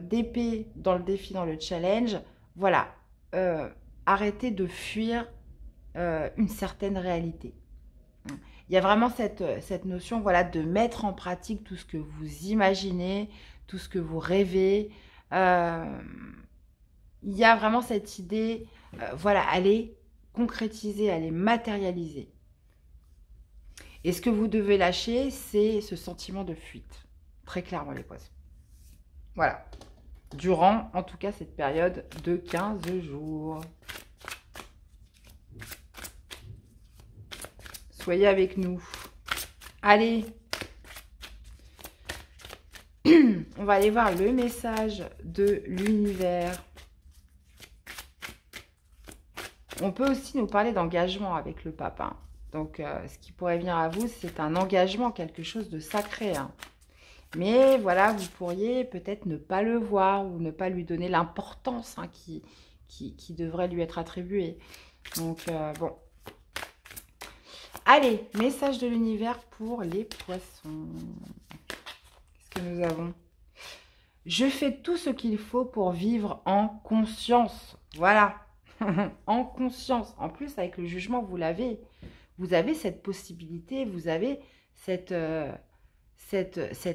S1: d'épée dans le défi, dans le challenge, voilà, arrêtez de fuir une certaine réalité. Il y a vraiment cette notion, voilà, de mettre en pratique tout ce que vous imaginez, tout ce que vous rêvez. Il y a vraiment cette idée, voilà, allez concrétiser, allez matérialiser. Et ce que vous devez lâcher, c'est ce sentiment de fuite. Très clairement, les poissons. Voilà. Durant, en tout cas, cette période de 15 jours. Soyez avec nous. Allez. On va aller voir le message de l'univers. On peut aussi nous parler d'engagement avec le pape. Hein. Donc, ce qui pourrait venir à vous, c'est un engagement, quelque chose de sacré. Hein. Mais voilà, vous pourriez peut-être ne pas le voir ou ne pas lui donner l'importance, hein, qui devrait lui être attribuée. Donc, bon. Allez, message de l'univers pour les poissons. Qu'est-ce que nous avons? Je fais tout ce qu'il faut pour vivre en conscience. Voilà. En conscience. En plus, avec le jugement, vous l'avez. Vous avez cette possibilité, vous avez cet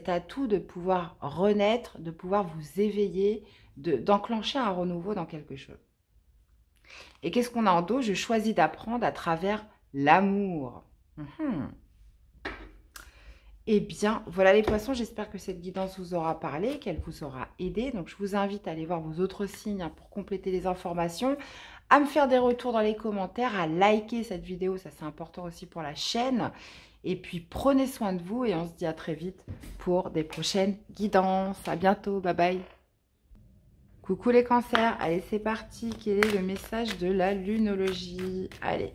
S1: atout de pouvoir renaître, de pouvoir vous éveiller, d'enclencher un renouveau dans quelque chose. Et qu'est-ce qu'on a en dos? Je choisis d'apprendre à travers l'amour. Eh bien, voilà les poissons, j'espère que cette guidance vous aura parlé, qu'elle vous aura aidé. Donc, je vous invite à aller voir vos autres signes pour compléter les informations, à me faire des retours dans les commentaires, à liker cette vidéo, ça c'est important aussi pour la chaîne. Et puis, prenez soin de vous et on se dit à très vite pour des prochaines guidances. À bientôt, bye bye. Coucou les cancers, allez c'est parti. Quel est le message de la lunologie? Allez,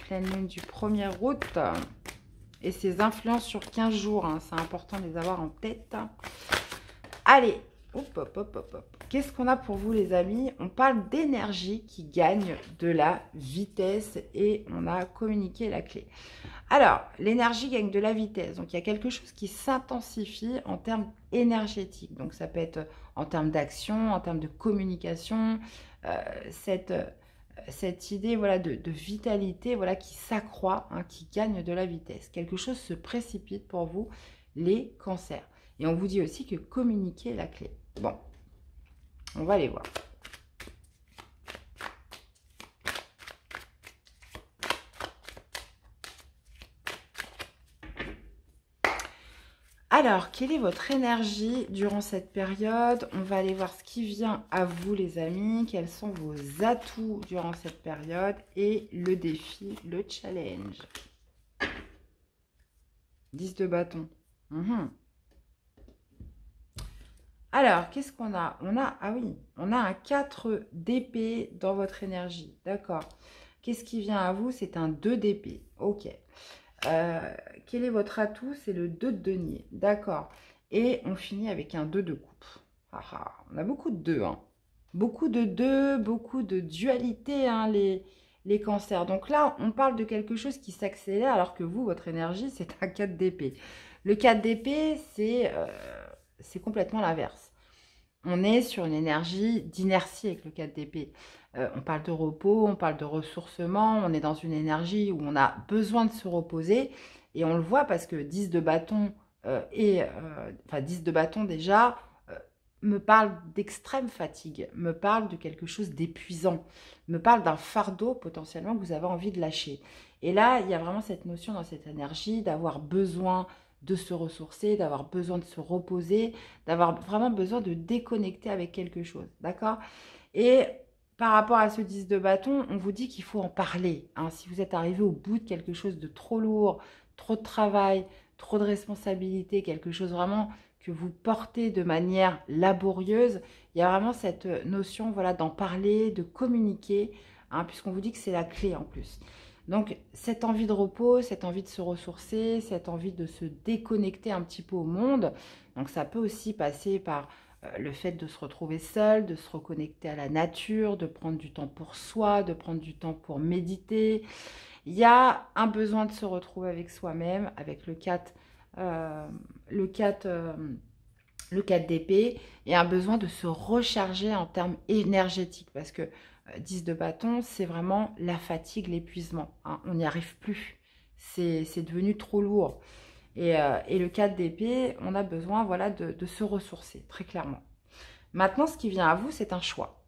S1: pleine lune du 1er août. Et ses influences sur 15 jours, hein, c'est important de les avoir en tête. Allez, hop, hop, hop, hop, hop. Qu'est-ce qu'on a pour vous les amis? On parle d'énergie qui gagne de la vitesse et on a communiqué la clé. Alors, l'énergie gagne de la vitesse. Donc, il y a quelque chose qui s'intensifie en termes énergétiques. Donc, ça peut être en termes d'action, en termes de communication, cette idée voilà, de vitalité voilà, qui s'accroît, hein, qui gagne de la vitesse. Quelque chose se précipite pour vous, les cancers. Et on vous dit aussi que communiquer est la clé. Bon, on va aller voir. Alors, quelle est votre énergie durant cette période? On va aller voir ce qui vient à vous, les amis. Quels sont vos atouts durant cette période? Et le défi, le challenge. 10 de bâton. Alors, qu'est-ce qu'on a? Ah oui, on a un 4 d'épée dans votre énergie. D'accord. Qu'est-ce qui vient à vous? C'est un 2 d'épée. Ok. Quel est votre atout? C'est le 2 de denier. D'accord. Et on finit avec un 2 de coupe. Ah, ah, on a beaucoup de 2. Hein. Beaucoup de 2, beaucoup de dualité, hein, les cancers. Donc là, on parle de quelque chose qui s'accélère alors que vous, votre énergie, c'est un 4 d'épée. Le 4 d'épée, c'est complètement l'inverse. On est sur une énergie d'inertie avec le 4 d'épée. On parle de repos, on parle de ressourcement, on est dans une énergie où on a besoin de se reposer. Et on le voit parce que 10 de bâton, 10 de bâton déjà, me parle d'extrême fatigue, me parle de quelque chose d'épuisant, me parle d'un fardeau potentiellement que vous avez envie de lâcher. Et là, il y a vraiment cette notion dans cette énergie d'avoir besoin de se ressourcer, d'avoir besoin de se reposer, d'avoir vraiment besoin de déconnecter avec quelque chose, d'accord? Et par rapport à ce 10 de bâton, on vous dit qu'il faut en parler. Hein. Si vous êtes arrivé au bout de quelque chose de trop lourd, trop de travail, trop de responsabilité, quelque chose vraiment que vous portez de manière laborieuse, il y a vraiment cette notion voilà, d'en parler, de communiquer, hein, puisqu'on vous dit que c'est la clé en plus. Donc, cette envie de repos, cette envie de se ressourcer, cette envie de se déconnecter un petit peu au monde. Donc, ça peut aussi passer par le fait de se retrouver seul, de se reconnecter à la nature, de prendre du temps pour soi, de prendre du temps pour méditer. Il y a un besoin de se retrouver avec soi-même, avec le 4 d'épée, et un besoin de se recharger en termes énergétiques. Parce que 10 de bâton, c'est vraiment la fatigue, l'épuisement. Hein. On n'y arrive plus. C'est devenu trop lourd. Et le 4 d'épée, on a besoin voilà, de se ressourcer, très clairement. Maintenant, ce qui vient à vous, c'est un choix.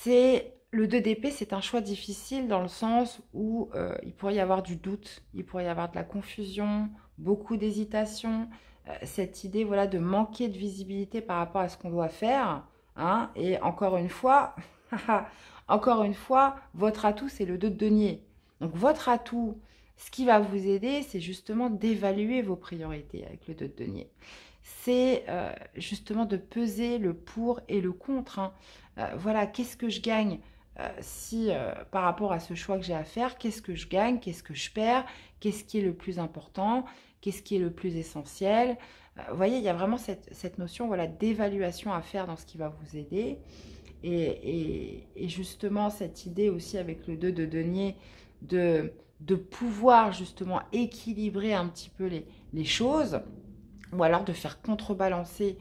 S1: Le 2 d'épée, c'est un choix difficile dans le sens où il pourrait y avoir du doute, il pourrait y avoir de la confusion, beaucoup d'hésitation, cette idée voilà, de manquer de visibilité par rapport à ce qu'on doit faire. Hein, et encore une fois, votre atout, c'est le 2 de denier. Donc, votre atout, ce qui va vous aider, c'est justement d'évaluer vos priorités avec le 2 de denier. C'est justement de peser le pour et le contre. Hein. Voilà, qu'est-ce que je gagne si par rapport à ce choix que j'ai à faire, qu'est-ce que je gagne, qu'est-ce que je perds, qu'est-ce qui est le plus important, qu'est-ce qui est le plus essentiel. Vous voyez, il y a vraiment cette notion voilà, d'évaluation à faire dans ce qui va vous aider. Et justement, cette idée aussi avec le 2 de denier de pouvoir justement équilibrer un petit peu les choses, ou alors de faire contrebalancer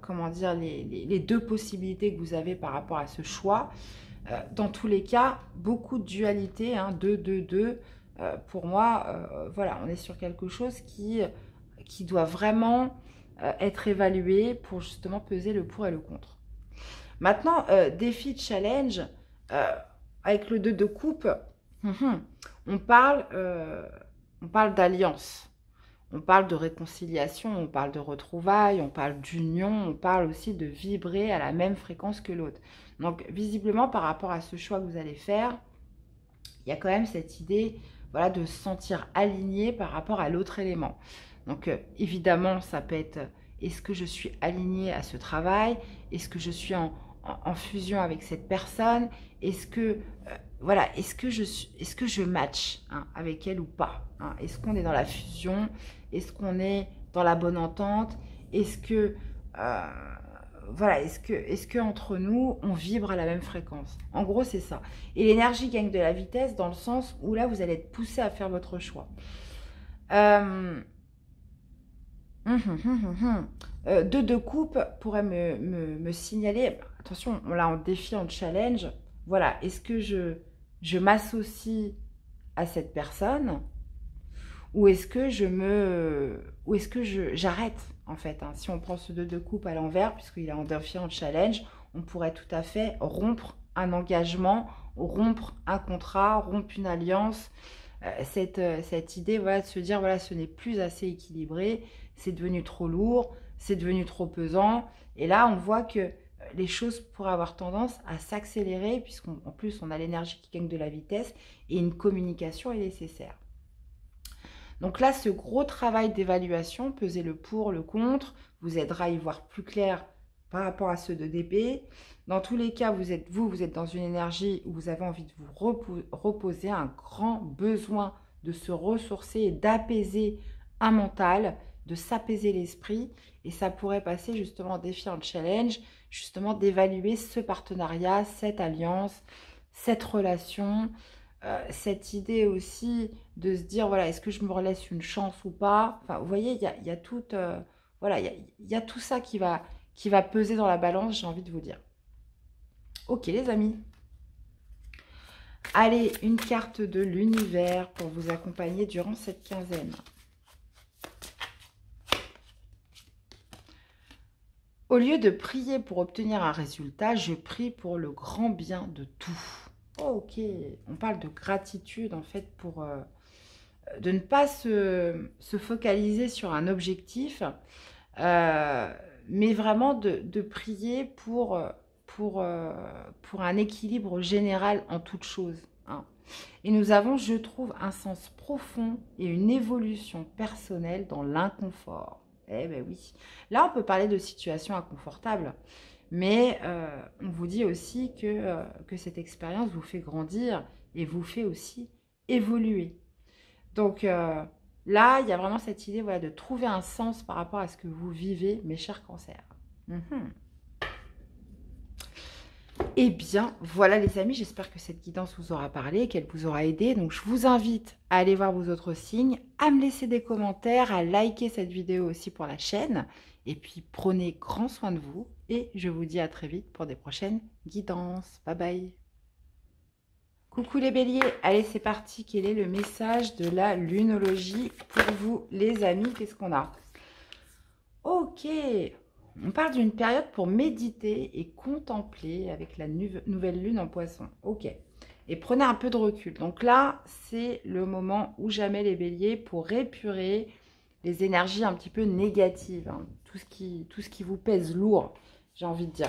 S1: comment dire, les deux possibilités que vous avez par rapport à ce choix. Dans tous les cas, beaucoup de dualité, hein, 2, 2, 2. Pour moi, voilà, on est sur quelque chose qui doit vraiment être évalué pour justement peser le pour et le contre. Maintenant, défi, challenge, avec le 2 de coupe, on parle d'alliance. On parle de réconciliation, on parle de retrouvailles, on parle d'union, on parle aussi de vibrer à la même fréquence que l'autre. Donc, visiblement, par rapport à ce choix que vous allez faire, il y a quand même cette idée, voilà, de se sentir aligné par rapport à l'autre élément. Donc, évidemment, ça peut être, est-ce que je suis aligné à ce travail? Est-ce que je suis en fusion avec cette personne? Est-ce que, voilà, est-ce que je match, hein, avec elle ou pas, hein? Est-ce qu'on est dans la fusion? Est-ce qu'on est dans la bonne entente? Est-ce que, voilà, est-ce que entre nous, on vibre à la même fréquence? En gros, c'est ça. Et l'énergie gagne de la vitesse dans le sens où là, vous allez être poussé à faire votre choix. Deux de coupe pourrait me signaler, attention, on l'a en défi, en challenge. Voilà, est-ce que je m'associe à cette personne ou est-ce que j'arrête en fait, hein. Si on prend ce 2 de coupe à l'envers, puisqu'il est en défi, en challenge, on pourrait tout à fait rompre un engagement, rompre un contrat, rompre une alliance. Cette idée, voilà, de se dire, voilà, ce n'est plus assez équilibré, c'est devenu trop lourd, c'est devenu trop pesant. Et là, on voit que les choses pourraient avoir tendance à s'accélérer, puisqu'en plus, on a l'énergie qui gagne de la vitesse et une communication est nécessaire. Donc là, ce gros travail d'évaluation, peser le pour, le contre, vous aidera à y voir plus clair par rapport à ceux de DB. Dans tous les cas, vous êtes dans une énergie où vous avez envie de vous reposer, un grand besoin de se ressourcer et d'apaiser un mental, de s'apaiser l'esprit. Et ça pourrait passer justement en défi, en challenge, justement d'évaluer ce partenariat, cette alliance, cette relation, cette idée aussi de se dire, voilà, est-ce que je me laisse une chance ou pas? Enfin, vous voyez, il y a tout, voilà, il y a tout ça qui va peser dans la balance, j'ai envie de vous dire. Ok, les amis. Allez, une carte de l'univers pour vous accompagner durant cette quinzaine. Au lieu de prier pour obtenir un résultat, je prie pour le grand bien de tout. Ok, on parle de gratitude en fait pour de ne pas se focaliser sur un objectif, mais vraiment de prier pour un équilibre général en toute chose, hein. Et nous avons, je trouve, un sens profond et une évolution personnelle dans l'inconfort. Eh bien oui, là on peut parler de situations inconfortables, mais on vous dit aussi que cette expérience vous fait grandir et vous fait aussi évoluer. Donc là, il y a vraiment cette idée, voilà, de trouver un sens par rapport à ce que vous vivez, mes chers cancers. Eh bien, voilà les amis, j'espère que cette guidance vous aura parlé, qu'elle vous aura aidé. Donc, je vous invite à aller voir vos autres signes, à me laisser des commentaires, à liker cette vidéo aussi pour la chaîne. Et puis, prenez grand soin de vous et je vous dis à très vite pour des prochaines guidances. Bye bye. Coucou les béliers, allez c'est parti, quel est le message de la lunologie pour vous les amis? Qu'est-ce qu'on a? Ok, on parle d'une période pour méditer et contempler avec la nouvelle lune en poisson. Ok, et prenez un peu de recul. Donc là, c'est le moment ou jamais les béliers pour épurer les énergies un petit peu négatives, hein. Tout ce qui vous pèse lourd, j'ai envie de dire.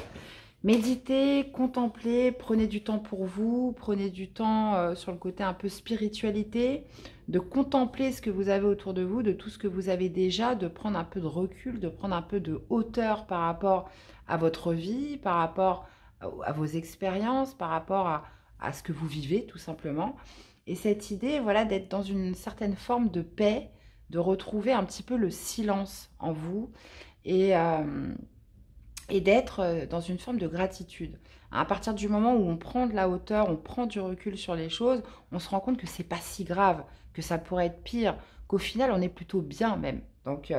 S1: Méditez, contemplez, prenez du temps pour vous, prenez du temps sur le côté un peu spiritualité, de contempler ce que vous avez autour de vous, de tout ce que vous avez déjà, de prendre un peu de recul, de prendre un peu de hauteur par rapport à votre vie, par rapport à vos expériences, par rapport à ce que vous vivez tout simplement. Et cette idée, voilà, d'être dans une certaine forme de paix, de retrouver un petit peu le silence en vous et d'être dans une forme de gratitude. À partir du moment où on prend de la hauteur, on prend du recul sur les choses, on se rend compte que c'est pas si grave, que ça pourrait être pire, qu'au final on est plutôt bien même. Donc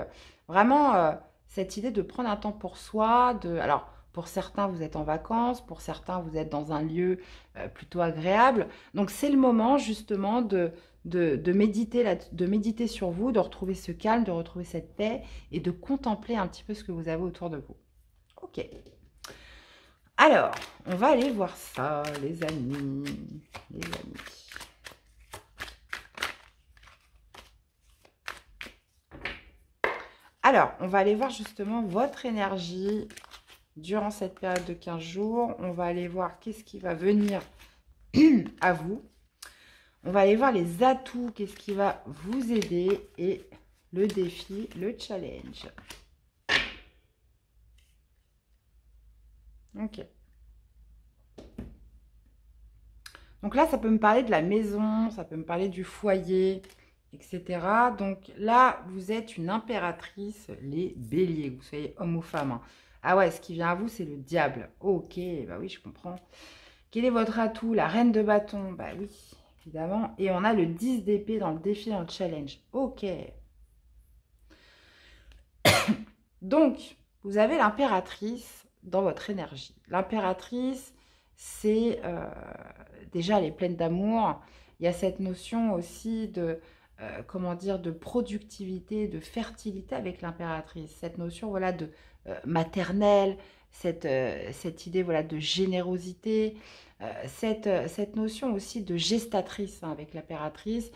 S1: vraiment cette idée de prendre un temps pour soi, alors pour certains vous êtes en vacances, pour certains vous êtes dans un lieu plutôt agréable. Donc c'est le moment justement de méditer sur vous, de retrouver ce calme, de retrouver cette paix et de contempler un petit peu ce que vous avez autour de vous. Ok. Alors, on va aller voir ça, les amis. Les amis. Alors, on va aller voir justement votre énergie durant cette période de 15 jours. On va aller voir qu'est-ce qui va venir à vous. On va aller voir les atouts, qu'est-ce qui va vous aider et le défi, le challenge. Ok. Donc là, ça peut me parler de la maison, ça peut me parler du foyer, etc. Donc là, vous êtes une impératrice, les béliers, que vous soyez homme ou femme, hein. Ah ouais, ce qui vient à vous, c'est le diable. Ok, bah oui, je comprends. Quel est votre atout? La reine de bâton. Bah oui, évidemment. Et on a le 10 d'épée dans le défi, dans le challenge. Ok. Donc, vous avez l'impératrice dans votre énergie. L'impératrice, c'est déjà, elle est pleine d'amour. Il y a cette notion aussi de, comment dire, de productivité, de fertilité avec l'impératrice. Cette notion, voilà, de maternelle, cette idée, voilà, de générosité, cette notion aussi de gestatrice, hein, avec l'impératrice,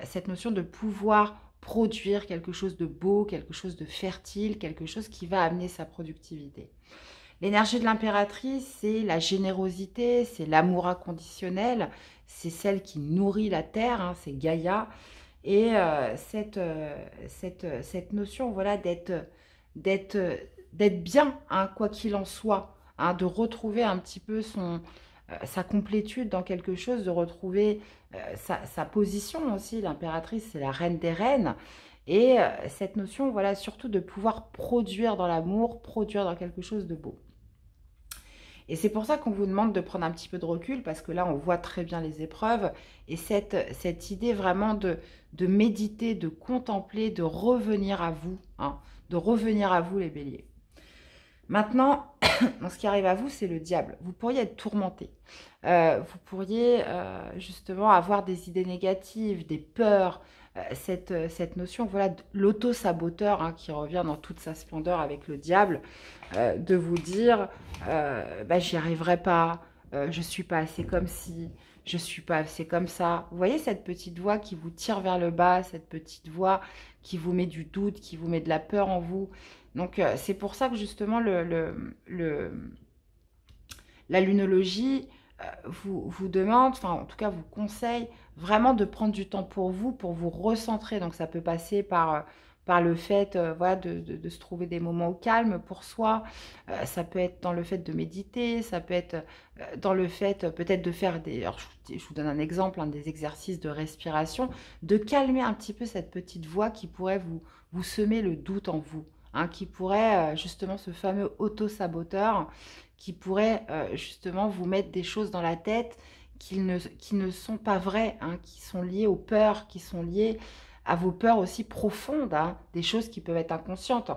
S1: cette notion de pouvoir produire quelque chose de beau, quelque chose de fertile, quelque chose qui va amener sa productivité. L'énergie de l'impératrice, c'est la générosité, c'est l'amour inconditionnel, c'est celle qui nourrit la terre, hein, c'est Gaïa. Et cette notion, voilà, d'être bien, hein, quoi qu'il en soit, hein, de retrouver un petit peu sa complétude dans quelque chose, de retrouver sa position aussi. L'impératrice, c'est la reine des reines. Et cette notion, voilà, surtout de pouvoir produire dans l'amour, produire dans quelque chose de beau. Et c'est pour ça qu'on vous demande de prendre un petit peu de recul, parce que là, on voit très bien les épreuves. Et cette idée vraiment de méditer, de contempler, de revenir à vous, hein, de revenir à vous les béliers. Maintenant, dans ce qui arrive à vous, c'est le diable. Vous pourriez être tourmenté. Vous pourriez justement avoir des idées négatives, des peurs, cette notion, voilà, de l'auto-saboteur, hein, qui revient dans toute sa splendeur avec le diable, de vous dire, bah, j'y arriverai pas, je suis pas assez comme ci, je suis pas assez comme ça. Vous voyez cette petite voix qui vous tire vers le bas, cette petite voix qui vous met du doute, qui vous met de la peur en vous. Donc, c'est pour ça que justement, la lunologie vous demande, enfin en tout cas vous conseille vraiment de prendre du temps pour vous recentrer. Donc ça peut passer par le fait voilà, de se trouver des moments au calme pour soi. Ça peut être dans le fait de méditer, ça peut être dans le fait peut-être de faire des... Alors je vous donne un exemple, hein, des exercices de respiration, de calmer un petit peu cette petite voix qui pourrait vous semer le doute en vous. Hein, qui pourrait justement, ce fameux auto-saboteur, qui pourrait justement vous mettre des choses dans la tête qui ne sont pas vraies, hein, qui sont liées aux peurs, qui sont liées à vos peurs aussi profondes, hein, des choses qui peuvent être inconscientes.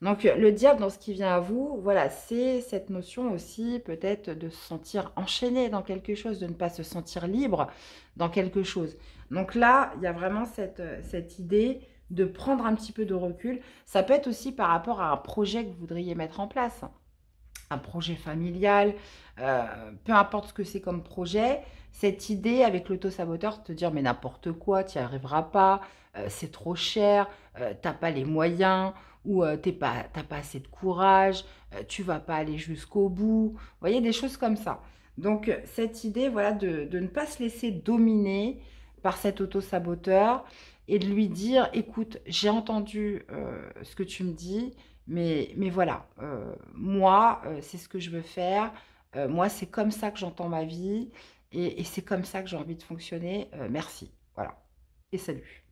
S1: Donc le diable, dans ce qui vient à vous, voilà, c'est cette notion aussi peut-être de se sentir enchaîné dans quelque chose, de ne pas se sentir libre dans quelque chose. Donc là, il y a vraiment cette idée de prendre un petit peu de recul. Ça peut être aussi par rapport à un projet que vous voudriez mettre en place, un projet familial, peu importe ce que c'est comme projet, cette idée avec l'auto-saboteur de te dire mais n'importe quoi, tu n'y arriveras pas, c'est trop cher, t'as pas les moyens, ou t'as pas assez de courage, tu vas pas aller jusqu'au bout. Vous voyez, des choses comme ça. Donc cette idée, voilà, de ne pas se laisser dominer par cet auto-saboteur et de lui dire, écoute, j'ai entendu ce que tu me dis, mais voilà, moi, c'est ce que je veux faire. Moi, c'est comme ça que j'entends ma vie et c'est comme ça que j'ai envie de fonctionner. Merci. Voilà. Et salut.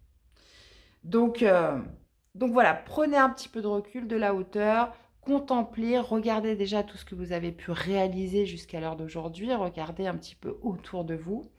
S1: Donc voilà, prenez un petit peu de recul, de la hauteur, contemplez, regardez déjà tout ce que vous avez pu réaliser jusqu'à l'heure d'aujourd'hui, regardez un petit peu autour de vous.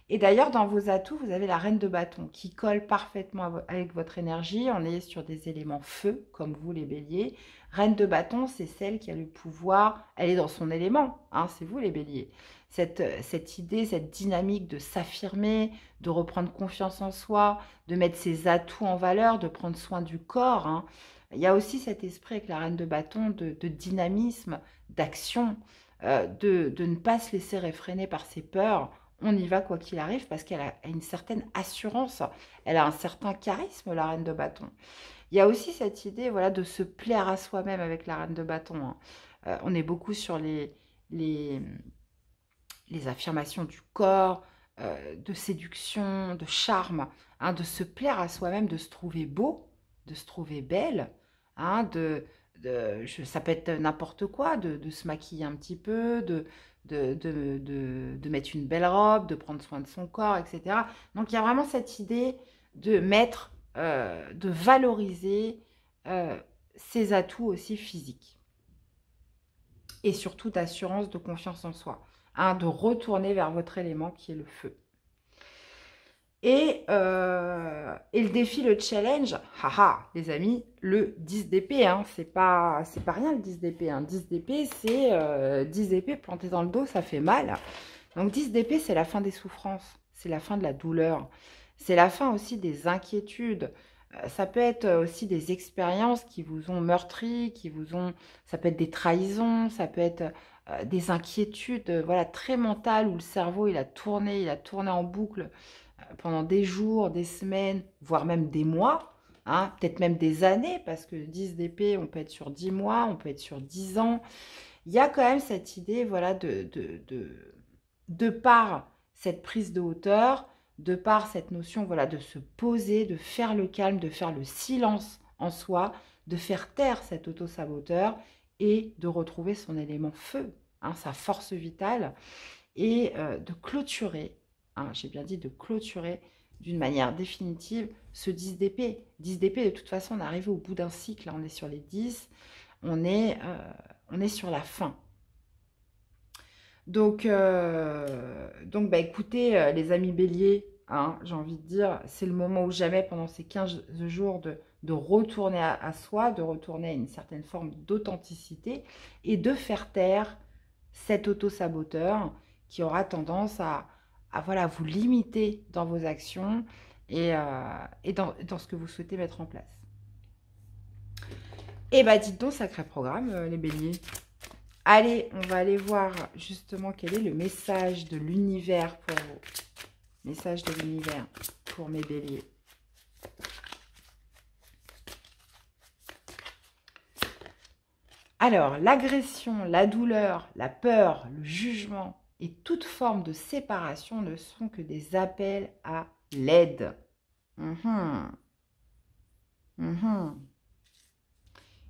S1: Et d'ailleurs, dans vos atouts, vous avez la reine de bâton qui colle parfaitement avec votre énergie. On est sur des éléments feu, comme vous les béliers. Reine de bâton, c'est celle qui a le pouvoir, elle est dans son élément, hein, c'est vous les béliers. Cette idée, cette dynamique de s'affirmer, de reprendre confiance en soi, de mettre ses atouts en valeur, de prendre soin du corps, hein. Il y a aussi cet esprit avec la reine de bâton de dynamisme, d'action, de ne pas se laisser réfréner par ses peurs. on y va quoi qu'il arrive parce qu'elle a une certaine assurance. Elle a un certain charisme, la reine de bâton. Il y a aussi cette idée, voilà, de se plaire à soi-même avec la reine de bâton, hein. On est beaucoup sur les, les affirmations du corps, de séduction, de charme, hein, de se plaire à soi-même, de se trouver beau, de se trouver belle, hein, ça peut être n'importe quoi, de se maquiller un petit peu, de mettre une belle robe, de prendre soin de son corps, etc. Donc il y a vraiment cette idée de mettre, de valoriser ses atouts aussi physiques. Et surtout d'assurance, de confiance en soi, hein, de retourner vers votre élément qui est le feu. Et le défi, le challenge, haha, les amis, le 10 d'épée, hein, c'est pas rien le 10 d'épée. Hein. 10 d'épée, c'est 10 épées plantées dans le dos, ça fait mal. Donc 10 d'épée, c'est la fin des souffrances, c'est la fin de la douleur, c'est la fin aussi des inquiétudes. Ça peut être aussi des expériences qui vous ont meurtri, ça peut être des trahisons, ça peut être des inquiétudes, voilà, très mentales où le cerveau il a tourné en boucle pendant des jours, des semaines, voire même des mois, hein, peut-être même des années, parce que 10 d'épée, on peut être sur 10 mois, on peut être sur 10 ans. Il y a quand même cette idée, voilà, de par cette prise de hauteur, de par cette notion, voilà, de se poser, de faire le calme, de faire le silence en soi, de faire taire cet auto-saboteur et de retrouver son élément feu, hein, sa force vitale, et de clôturer, hein, j'ai bien dit de clôturer d'une manière définitive ce 10 d'épée. 10 d'épée, de toute façon, on est arrivé au bout d'un cycle, là, on est sur les 10, on est sur la fin. Donc bah, écoutez, les amis béliers, hein, j'ai envie de dire, c'est le moment ou jamais pendant ces 15 jours de retourner à soi, de retourner à une certaine forme d'authenticité et de faire taire cet auto-saboteur qui aura tendance à voilà, vous limiter dans vos actions et dans ce que vous souhaitez mettre en place. Et bah dites donc, sacré programme, les béliers. Allez, on va aller voir justement quel est le message de l'univers pour vous. Message de l'univers pour mes béliers. Alors, l'agression, la douleur, la peur, le jugement et toute forme de séparation ne sont que des appels à l'aide.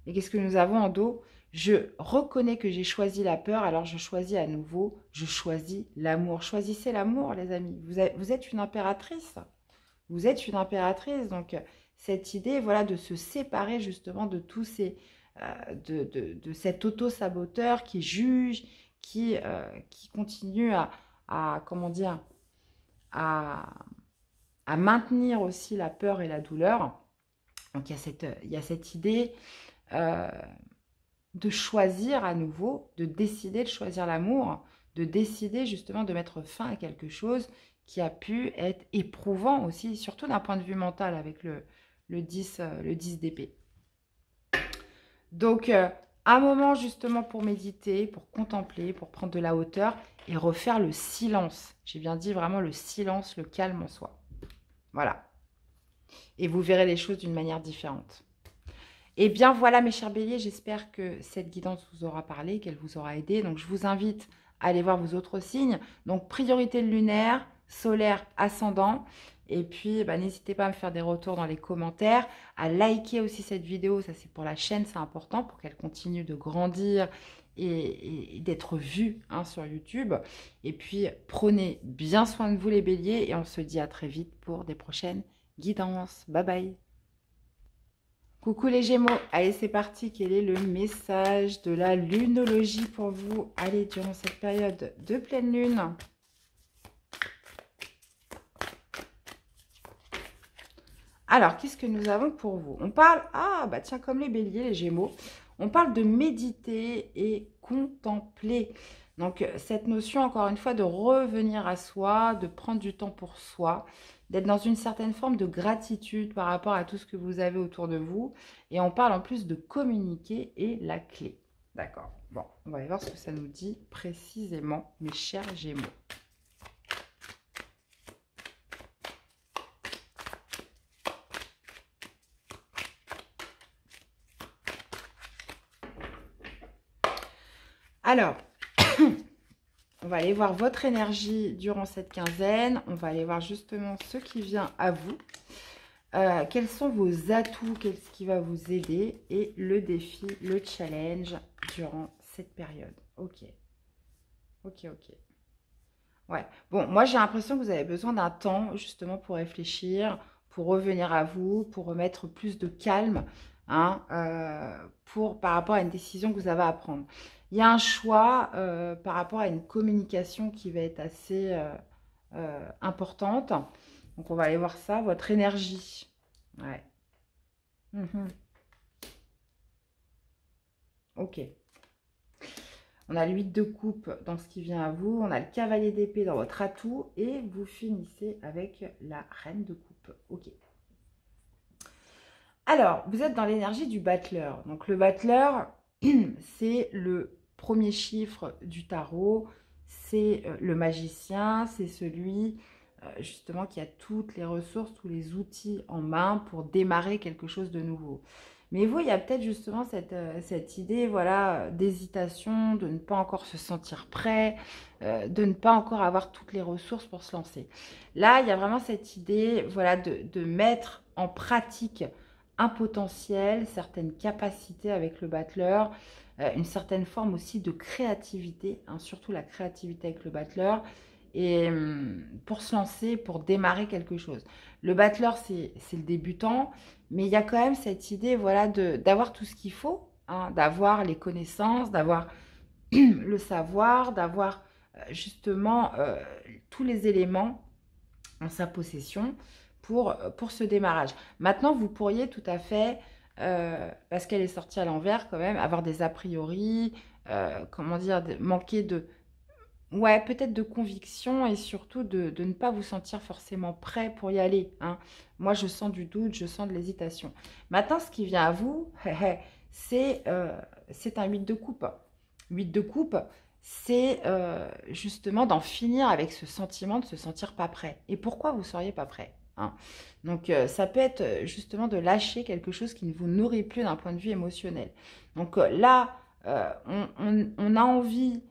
S1: Et qu'est-ce que nous avons en dos? Je reconnais que j'ai choisi la peur, alors je choisis à nouveau, je choisis l'amour. Choisissez l'amour, les amis. Vous êtes une impératrice. Vous êtes une impératrice. Donc, cette idée, voilà, de se séparer justement de tous ces... de cet auto-saboteur qui juge, qui continue comment dire, à maintenir aussi la peur et la douleur. Donc, il y a cette idée de choisir à nouveau, de décider de choisir l'amour, de décider justement de mettre fin à quelque chose qui a pu être éprouvant aussi, surtout d'un point de vue mental avec le 10 d'épée. Donc, un moment justement pour méditer, pour contempler, pour prendre de la hauteur et refaire le silence. J'ai bien dit vraiment le silence, le calme en soi. Voilà. Et vous verrez les choses d'une manière différente. Et bien voilà mes chers béliers, j'espère que cette guidance vous aura parlé, qu'elle vous aura aidé. Donc je vous invite à aller voir vos autres signes. Donc priorité lunaire, solaire, ascendant. Et puis bah, n'hésitez pas à me faire des retours dans les commentaires, à liker aussi cette vidéo, ça c'est pour la chaîne, c'est important pour qu'elle continue de grandir et d'être vue hein, sur YouTube. Et puis prenez bien soin de vous les béliers et on se dit à très vite pour des prochaines guidances. Bye bye. Coucou les Gémeaux, allez c'est parti, quel est le message de la lunologie pour vous? Allez, durant cette période de pleine lune. Alors, qu'est-ce que nous avons pour vous? On parle, bah tiens, comme les béliers, les Gémeaux, on parle de méditer et contempler. Donc, cette notion, encore une fois, de revenir à soi, de prendre du temps pour soi, d'être dans une certaine forme de gratitude par rapport à tout ce que vous avez autour de vous. Et on parle en plus de communiquer et la clé. D'accord. Bon, on va aller voir ce que ça nous dit précisément, mes chers Gémeaux. Alors, on va aller voir votre énergie durant cette quinzaine. On va aller voir justement ce qui vient à vous. Quels sont vos atouts? Qu'est-ce qui va vous aider? Et le défi, le challenge durant cette période. Ok. Ok, ok. Ouais. Bon, moi, j'ai l'impression que vous avez besoin d'un temps, justement, pour réfléchir, pour revenir à vous, pour remettre plus de calme, hein, par rapport à une décision que vous avez à prendre. Il y a un choix par rapport à une communication qui va être assez importante. Donc, on va aller voir ça. Votre énergie. Ouais. Mhm. Ok. On a le 8 de coupe dans ce qui vient à vous. On a le cavalier d'épée dans votre atout. Et vous finissez avec la reine de coupe. Ok. Alors, vous êtes dans l'énergie du battleur. Donc, le battleur, c'est le premier chiffre du tarot. C'est le magicien. C'est celui, justement, qui a toutes les ressources, tous les outils en main pour démarrer quelque chose de nouveau. Mais vous, il y a peut-être justement cette idée, voilà, d'hésitation, de ne pas encore se sentir prêt, de ne pas encore avoir toutes les ressources pour se lancer. Là, il y a vraiment cette idée, voilà, de mettre en pratique un potentiel, certaines capacités avec le battleur, une certaine forme aussi de créativité, hein, surtout la créativité avec le battleur, et pour se lancer, pour démarrer quelque chose. Le battleur, c'est le débutant, mais il y a quand même cette idée, voilà, d'avoir tout ce qu'il faut, hein, d'avoir les connaissances, d'avoir le savoir, d'avoir justement tous les éléments en sa possession pour ce démarrage. Maintenant, vous pourriez tout à fait, parce qu'elle est sortie à l'envers quand même, avoir des a priori, comment dire, manquer de... Ouais, peut-être de conviction et surtout de ne pas vous sentir forcément prêt pour y aller, hein. Moi, je sens du doute, je sens de l'hésitation. Maintenant, ce qui vient à vous, c'est un 8 de coupe. 8 de coupe, c'est justement d'en finir avec ce sentiment de se sentir pas prêt. Et pourquoi vous ne seriez pas prêt, hein? Donc, ça peut être justement de lâcher quelque chose qui ne vous nourrit plus d'un point de vue émotionnel. Donc là, on a envie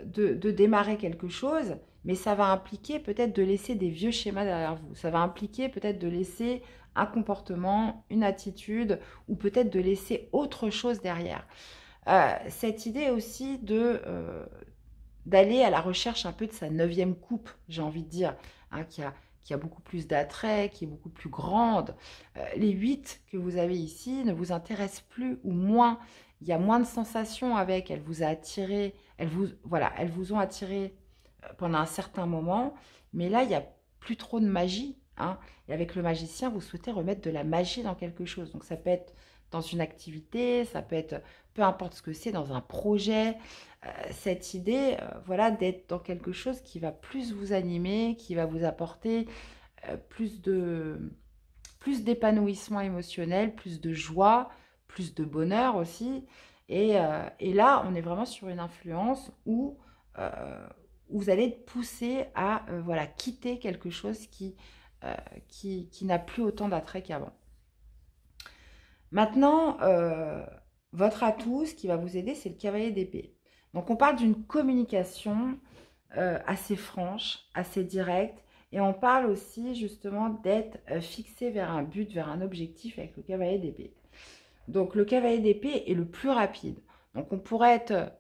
S1: de démarrer quelque chose, mais ça va impliquer peut-être de laisser des vieux schémas derrière vous. Ça va impliquer peut-être de laisser un comportement, une attitude, ou peut-être de laisser autre chose derrière. Cette idée aussi d'aller à la recherche un peu de sa neuvième coupe, j'ai envie de dire, hein, qui a beaucoup plus d'attrait, qui est beaucoup plus grande. Les 8 que vous avez ici ne vous intéressent plus ou moins. Il y a moins de sensations avec. Elle vous a attiré, voilà, elles vous ont attiré pendant un certain moment. Mais là, il n'y a plus trop de magie, hein. Et avec le magicien, vous souhaitez remettre de la magie dans quelque chose. Donc ça peut être dans une activité, ça peut être peu importe ce que c'est, dans un projet. Cette idée, voilà, d'être dans quelque chose qui va plus vous animer, qui va vous apporter plus d'épanouissement émotionnel, plus de joie, plus de bonheur aussi. Et là, on est vraiment sur une influence où vous allez être poussé à voilà, quitter quelque chose qui n'a plus autant d'attrait qu'avant. Maintenant, votre atout, ce qui va vous aider, c'est le cavalier d'épée. Donc, on parle d'une communication assez franche, assez directe. Et on parle aussi justement d'être fixé vers un but, vers un objectif avec le cavalier d'épée. Donc, le cavalier d'épée est le plus rapide. Donc, on pourrait être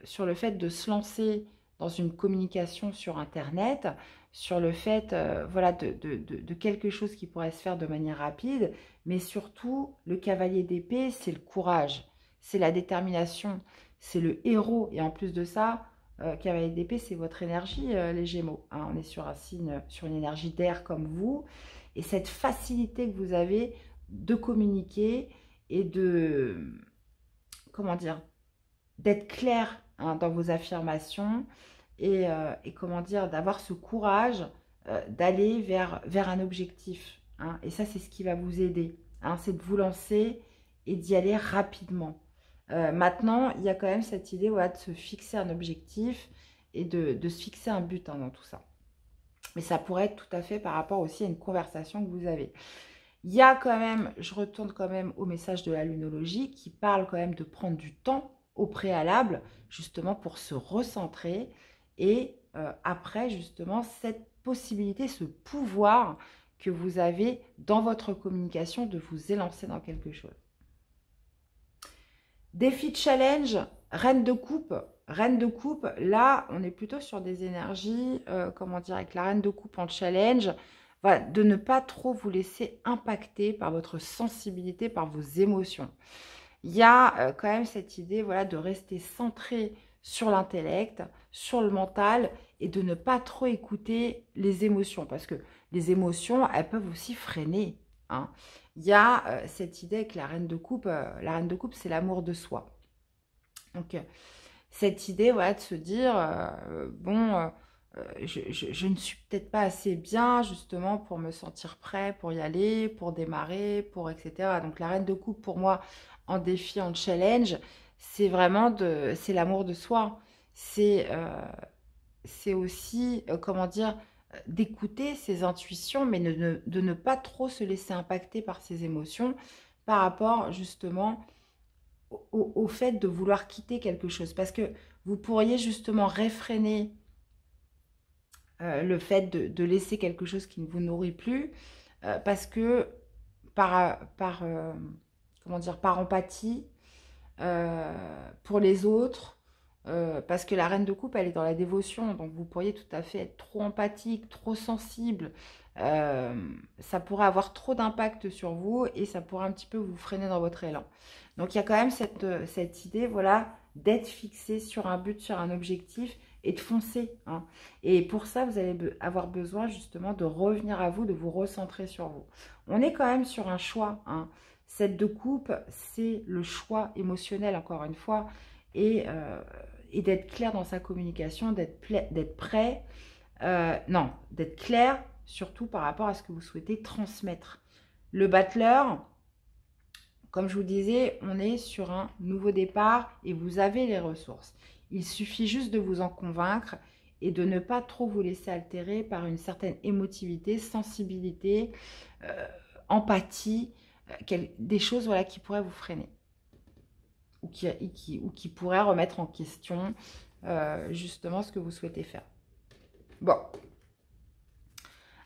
S1: sur le fait de se lancer dans une communication sur Internet, sur le fait voilà, de quelque chose qui pourrait se faire de manière rapide, mais surtout, le cavalier d'épée, c'est le courage, c'est la détermination, c'est le héros. Et en plus de ça, cavalier d'épée, c'est votre énergie, les Gémeaux, hein. On est sur un signe, sur une énergie d'air comme vous. Et cette facilité que vous avez de communiquer et comment dire, d'être clair, hein, dans vos affirmations et comment dire, d'avoir ce courage d'aller vers un objectif, hein. Et ça, c'est ce qui va vous aider, hein, c'est de vous lancer et d'y aller rapidement. Maintenant, il y a quand même cette idée, voilà, de se fixer un objectif et de se fixer un but, hein, dans tout ça. Mais ça pourrait être tout à fait par rapport aussi à une conversation que vous avez. Il y a quand même, je retourne quand même au message de la lunologie qui parle quand même de prendre du temps au préalable, justement pour se recentrer et après, justement, cette possibilité, ce pouvoir que vous avez dans votre communication de vous élancer dans quelque chose. Défi de challenge, reine de coupe. Reine de coupe, là, on est plutôt sur des énergies, comment dire, avec la reine de coupe en challenge, voilà, de ne pas trop vous laisser impacter par votre sensibilité, par vos émotions. Il y a quand même cette idée, voilà, de rester centré sur l'intellect, sur le mental et de ne pas trop écouter les émotions parce que les émotions, elles peuvent aussi freiner, hein. Il y a cette idée que la reine de coupe, c'est l'amour de soi. Donc, cette idée, voilà, de se dire, bon, je ne suis peut-être pas assez bien, justement, pour me sentir prêt, pour y aller, pour démarrer, pour etc. Donc, la reine de coupe, pour moi, en défi, en challenge, c'est vraiment c'est l'amour de soi. C'est aussi, comment dire, d'écouter ses intuitions, mais de ne pas trop se laisser impacter par ses émotions par rapport justement au fait de vouloir quitter quelque chose. Parce que vous pourriez justement réfréner le fait de laisser quelque chose qui ne vous nourrit plus parce que comment dire, par empathie pour les autres, parce que la reine de coupe, elle est dans la dévotion, donc vous pourriez tout à fait être trop empathique, trop sensible, ça pourrait avoir trop d'impact sur vous et ça pourrait un petit peu vous freiner dans votre élan. Donc il y a quand même cette idée, voilà, d'être fixé sur un but, sur un objectif et de foncer, hein. Et pour ça, vous allez avoir besoin justement de revenir à vous, de vous recentrer sur vous. On est quand même sur un choix, hein. Cette de coupe, c'est le choix émotionnel, encore une fois, et d'être clair dans sa communication, d'être prêt, non, d'être clair, surtout par rapport à ce que vous souhaitez transmettre. Le battleur, comme je vous disais, on est sur un nouveau départ et vous avez les ressources. Il suffit juste de vous en convaincre et de ne pas trop vous laisser altérer par une certaine émotivité, sensibilité, empathie, des choses, voilà, qui pourraient vous freiner ou qui pourraient remettre en question justement ce que vous souhaitez faire. Bon.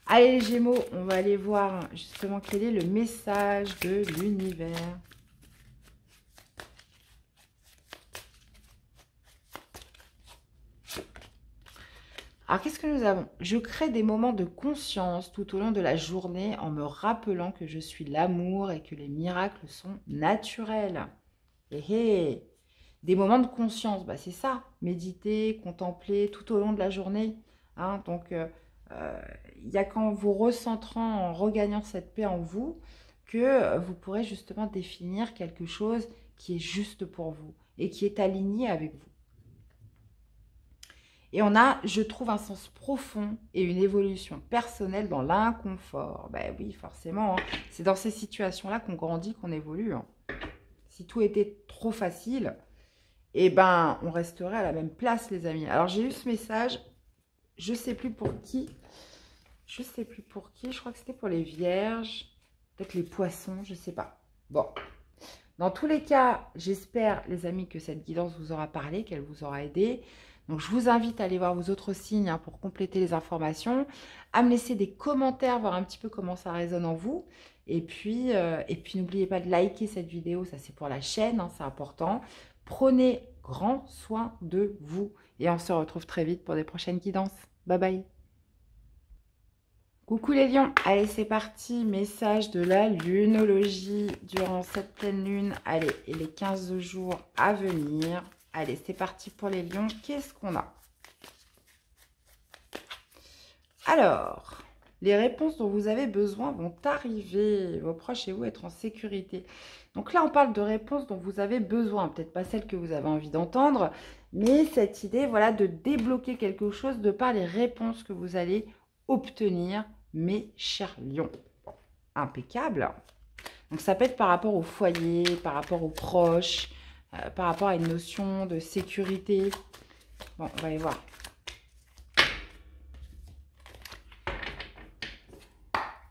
S1: Allez les Gémeaux, on va aller voir justement quel est le message de l'univers. Alors, qu'est-ce que nous avons? Je crée des moments de conscience tout au long de la journée en me rappelant que je suis l'amour et que les miracles sont naturels. Des moments de conscience, bah, c'est ça. Méditer, contempler tout au long de la journée, hein. Donc, il y a qu'en vous recentrant, en regagnant cette paix en vous, que vous pourrez justement définir quelque chose qui est juste pour vous et qui est aligné avec vous. Et on a, je trouve, un sens profond et une évolution personnelle dans l'inconfort. Ben oui, forcément, hein. C'est dans ces situations-là qu'on grandit, qu'on évolue, hein. Si tout était trop facile, eh ben, on resterait à la même place, les amis. Alors, j'ai eu ce message, je ne sais plus pour qui. Je ne sais plus pour qui. Je crois que c'était pour les vierges, peut-être les poissons, je ne sais pas. Bon. Dans tous les cas, j'espère, les amis, que cette guidance vous aura parlé, qu'elle vous aura aidé. Donc, je vous invite à aller voir vos autres signes, hein, pour compléter les informations, à me laisser des commentaires, voir un petit peu comment ça résonne en vous. Et puis n'oubliez pas de liker cette vidéo, ça c'est pour la chaîne, hein, c'est important. Prenez grand soin de vous et on se retrouve très vite pour des prochaines guidances. Bye bye. Coucou les lions, allez c'est parti, message de la lunologie durant cette pleine lune, allez, et les 15 jours à venir. Allez, c'est parti pour les lions. Qu'est-ce qu'on a? Alors, les réponses dont vous avez besoin vont arriver. Vos proches et vous être en sécurité. Donc là, on parle de réponses dont vous avez besoin. Peut-être pas celles que vous avez envie d'entendre, mais cette idée, voilà, de débloquer quelque chose de par les réponses que vous allez obtenir, mes chers lions. Bon, impeccable. Donc ça peut être par rapport au foyer, par rapport aux proches, par rapport à une notion de sécurité. Bon, on va aller voir.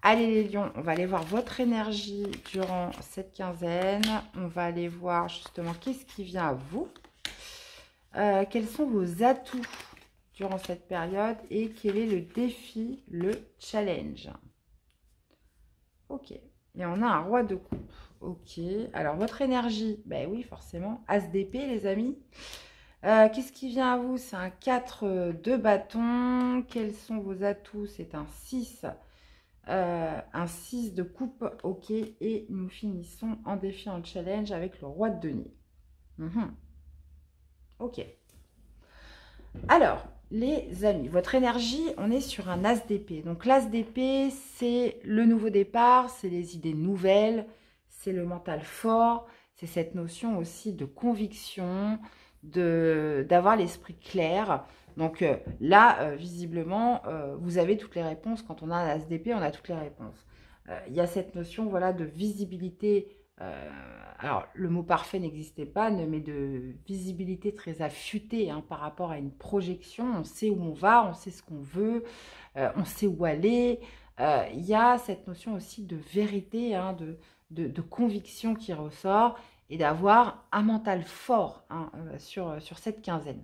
S1: Allez les lions, on va aller voir votre énergie durant cette quinzaine. On va aller voir justement qu'est-ce qui vient à vous. Quels sont vos atouts durant cette période et quel est le défi, le challenge? Ok. Et on a un roi de coupe. Ok. Alors, votre énergie, ben oui, forcément. As d'épée, les amis. Qu'est-ce qui vient à vous? C'est un 4 de bâton. Quels sont vos atouts? C'est un 6. Un 6 de coupe. Ok. Et nous finissons en défi, en challenge avec le roi de denier. Ok. Alors, les amis, votre énergie, on est sur un as d'épée. Donc, l'as d'épée, c'est le nouveau départ, c'est les idées nouvelles, c'est le mental fort, c'est cette notion aussi de conviction, d'avoir l'esprit clair. Donc là, visiblement, vous avez toutes les réponses. Quand on a un as d'épée, on a toutes les réponses. Il y a cette notion, voilà, de visibilité. Alors, le mot parfait n'existait pas, mais de visibilité très affûtée hein, par rapport à une projection. On sait où on va, on sait ce qu'on veut, on sait où aller. Il y a cette notion aussi de vérité, hein, de conviction qui ressort et d'avoir un mental fort hein, sur cette quinzaine.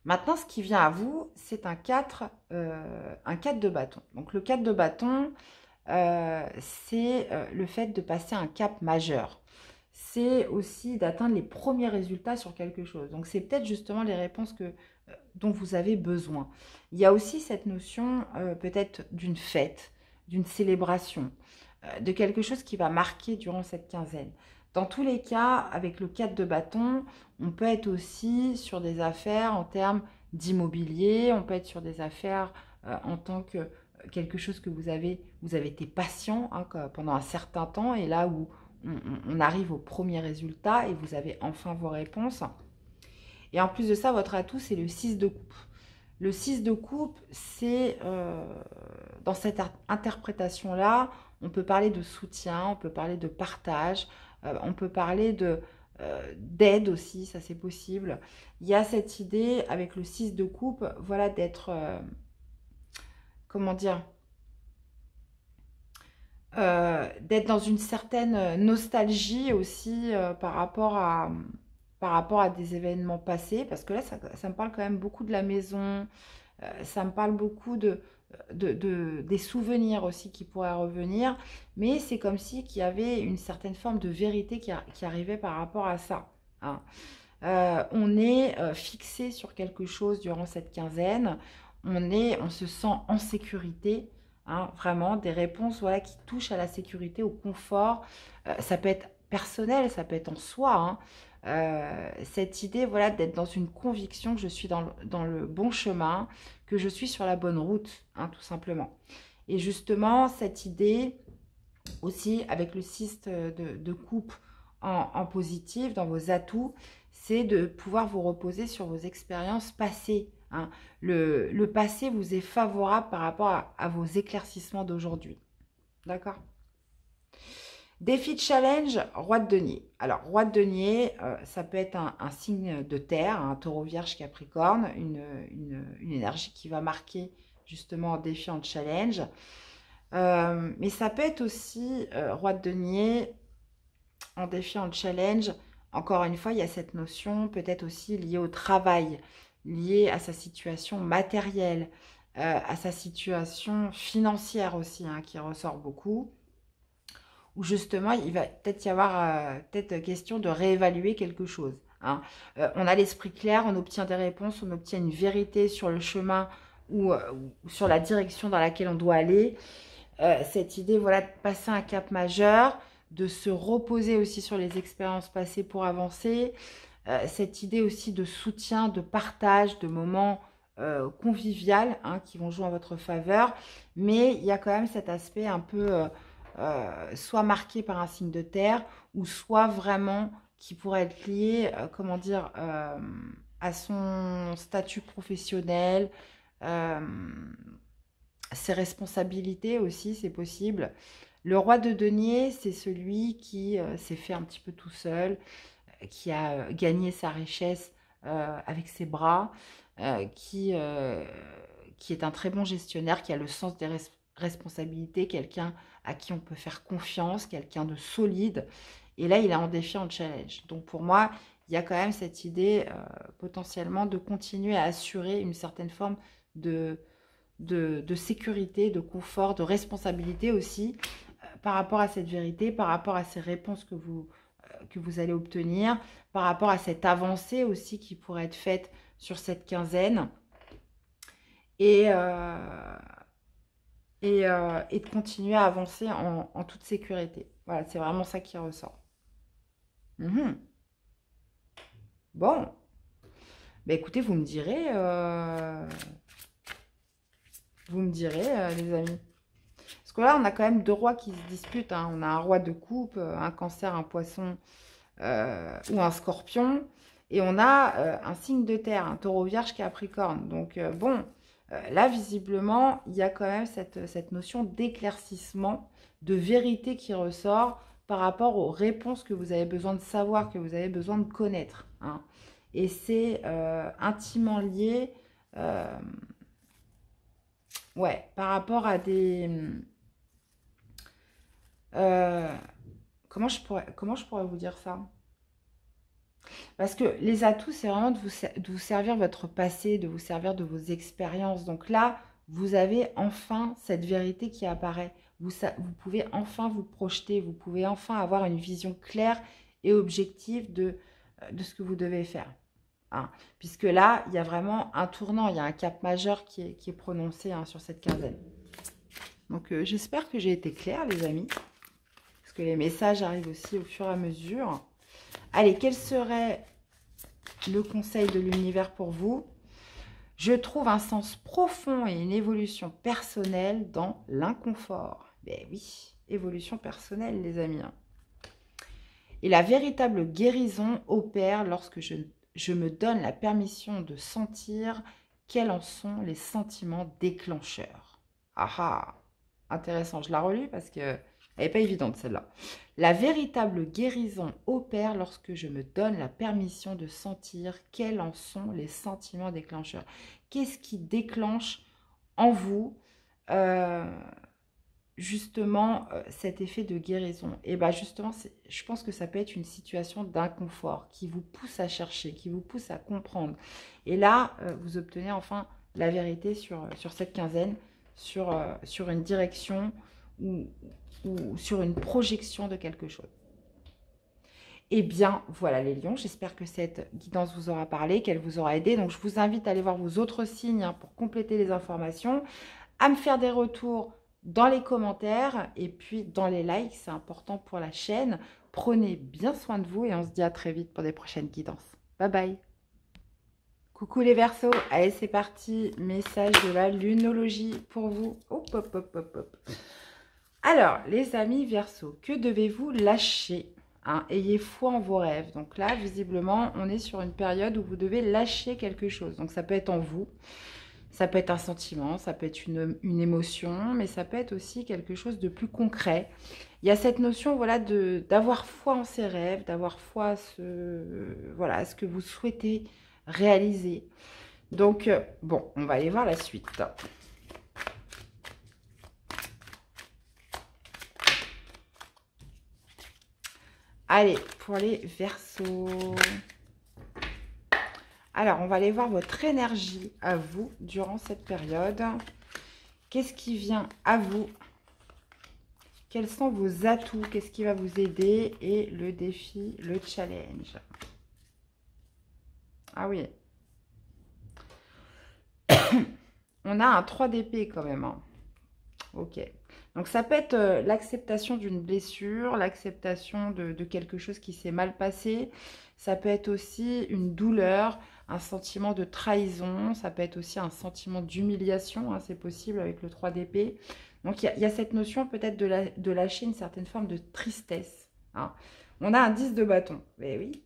S1: Maintenant, ce qui vient à vous, c'est un 4 de bâton. Donc, le 4 de bâton, c'est le fait de passer un cap majeur. C'est aussi d'atteindre les premiers résultats sur quelque chose. Donc, c'est peut-être justement les réponses dont vous avez besoin. Il y a aussi cette notion peut-être d'une fête, d'une célébration, de quelque chose qui va marquer durant cette quinzaine. Dans tous les cas, avec le 4 de bâton, on peut être aussi sur des affaires en termes d'immobilier, on peut être sur des affaires en tant que quelque chose que vous avez été patient hein, pendant un certain temps et là où on arrive au premier résultat et vous avez enfin vos réponses. Et en plus de ça, votre atout, c'est le 6 de coupe. Le 6 de coupe, c'est dans cette interprétation-là, on peut parler de soutien, on peut parler de partage, on peut parler d'aide aussi, ça c'est possible. Il y a cette idée avec le 6 de coupe, voilà, d'être, comment dire, d'être dans une certaine nostalgie aussi par rapport à des événements passés, parce que là, ça me parle quand même beaucoup de la maison, ça me parle beaucoup des souvenirs aussi qui pourraient revenir, mais c'est comme si qu'il y avait une certaine forme de vérité qui arrivait par rapport à ça. Hein. On est fixé sur quelque chose durant cette quinzaine, on se sent en sécurité, hein, vraiment des réponses voilà, qui touchent à la sécurité, au confort. Ça peut être personnel, ça peut être en soi. Hein. Cette idée voilà, d'être dans une conviction que je suis dans le bon chemin, que je suis sur la bonne route, hein, tout simplement. Et justement, cette idée aussi avec le 6 de coupe en positif, dans vos atouts, c'est de pouvoir vous reposer sur vos expériences passées. Hein. Le passé vous est favorable par rapport à vos éclaircissements d'aujourd'hui. D'accord? Défi de challenge, roi de denier. Alors, roi de denier, ça peut être un signe de terre, un taureau vierge capricorne, une énergie qui va marquer justement en défi, en challenge. Mais ça peut être aussi, roi de denier, en défi, en challenge. Encore une fois, il y a cette notion peut-être aussi liée au travail, liée à sa situation matérielle, à sa situation financière aussi, hein, qui ressort beaucoup. Où justement, il va peut-être y avoir peut-être question de réévaluer quelque chose. Hein. On a l'esprit clair, on obtient des réponses, on obtient une vérité sur le chemin ou sur la direction dans laquelle on doit aller. Cette idée voilà, de passer un cap majeur, de se reposer aussi sur les expériences passées pour avancer. Cette idée aussi de soutien, de partage, de moments conviviaux hein, qui vont jouer en votre faveur. Mais il y a quand même cet aspect un peu soit marqué par un signe de terre ou soit vraiment qui pourrait être lié, comment dire, à son statut professionnel, ses responsabilités aussi, c'est possible. Le roi de denier, c'est celui qui s'est fait un petit peu tout seul, qui a gagné sa richesse avec ses bras, qui est un très bon gestionnaire, qui a le sens des responsabilités, quelqu'un à qui on peut faire confiance, quelqu'un de solide. Et là, il est en défi, en challenge. Donc pour moi, il y a quand même cette idée potentiellement de continuer à assurer une certaine forme de sécurité, de confort, de responsabilité aussi par rapport à cette vérité, par rapport à ces réponses que vous allez obtenir, par rapport à cette avancée aussi qui pourrait être faite sur cette quinzaine. Et de continuer à avancer en toute sécurité. Voilà, c'est vraiment ça qui ressort. Bon, bah écoutez, vous me direz, les amis. Parce que là, on a quand même deux rois qui se disputent, hein. On a un roi de coupe, un cancer, un poisson ou un scorpion. Et on a un signe de terre, un taureau vierge, capricorne. Donc, bon, là, visiblement, il y a quand même cette notion d'éclaircissement, de vérité qui ressort par rapport aux réponses que vous avez besoin de savoir, que vous avez besoin de connaître, hein. Et c'est intimement lié, ouais, par rapport à des... comment je pourrais vous dire ça? Parce que les atouts, c'est vraiment de vous servir votre passé, de vous servir de vos expériences. Donc là, vous avez enfin cette vérité qui apparaît. Vous pouvez enfin vous projeter, vous pouvez enfin avoir une vision claire et objective de ce que vous devez faire, hein. Puisque là, il y a vraiment un tournant, il y a un cap majeur qui est prononcé, hein, sur cette quinzaine. Donc, j'espère que j'ai été claire, les amis. Parce que les messages arrivent aussi au fur et à mesure. Allez, quel serait le conseil de l'univers pour vous? Je trouve un sens profond et une évolution personnelle dans l'inconfort. Ben oui, évolution personnelle, les amis, hein. Et la véritable guérison opère lorsque je me donne la permission de sentir quels en sont les sentiments déclencheurs. Ah ah, intéressant, je la relis parce que elle n'est pas évidente, celle-là. La véritable guérison opère lorsque je me donne la permission de sentir quels en sont les sentiments déclencheurs. Qu'est-ce qui déclenche en vous justement cet effet de guérison? Et bien justement, je pense que ça peut être une situation d'inconfort qui vous pousse à chercher, qui vous pousse à comprendre. Et là, vous obtenez enfin la vérité sur cette quinzaine, sur une direction ou sur une projection de quelque chose. Eh bien, voilà les lions, j'espère que cette guidance vous aura parlé, qu'elle vous aura aidé. Donc, je vous invite à aller voir vos autres signes, hein, pour compléter les informations, à me faire des retours dans les commentaires et puis dans les likes, c'est important pour la chaîne. Prenez bien soin de vous et on se dit à très vite pour des prochaines guidances. Bye bye. Coucou les Verseaux, allez c'est parti, message de la lunologie pour vous. Hop, hop, hop, hop, hop. Alors, les amis Verseaux, que devez-vous lâcher, hein? Ayez foi en vos rêves. Donc là, visiblement, on est sur une période où vous devez lâcher quelque chose. Donc ça peut être en vous, ça peut être un sentiment, ça peut être une émotion, mais ça peut être aussi quelque chose de plus concret. Il y a cette notion, voilà, d'avoir foi en ses rêves, d'avoir foi à à ce que vous souhaitez réaliser. Donc, bon, on va aller voir la suite. Allez, pour les Verseaux. Alors, on va aller voir votre énergie à vous durant cette période. Qu'est-ce qui vient à vous? Quels sont vos atouts? Qu'est-ce qui va vous aider? Et le défi, le challenge. Ah oui. On a un 3 d'épée quand même, hein. Ok. Donc, ça peut être l'acceptation d'une blessure, l'acceptation de quelque chose qui s'est mal passé. Ça peut être aussi une douleur, un sentiment de trahison. Ça peut être aussi un sentiment d'humiliation, hein, c'est possible avec le 3 d'épée. Donc, il y a cette notion peut-être de lâcher une certaine forme de tristesse, hein. On a un 10 de bâton. Mais oui.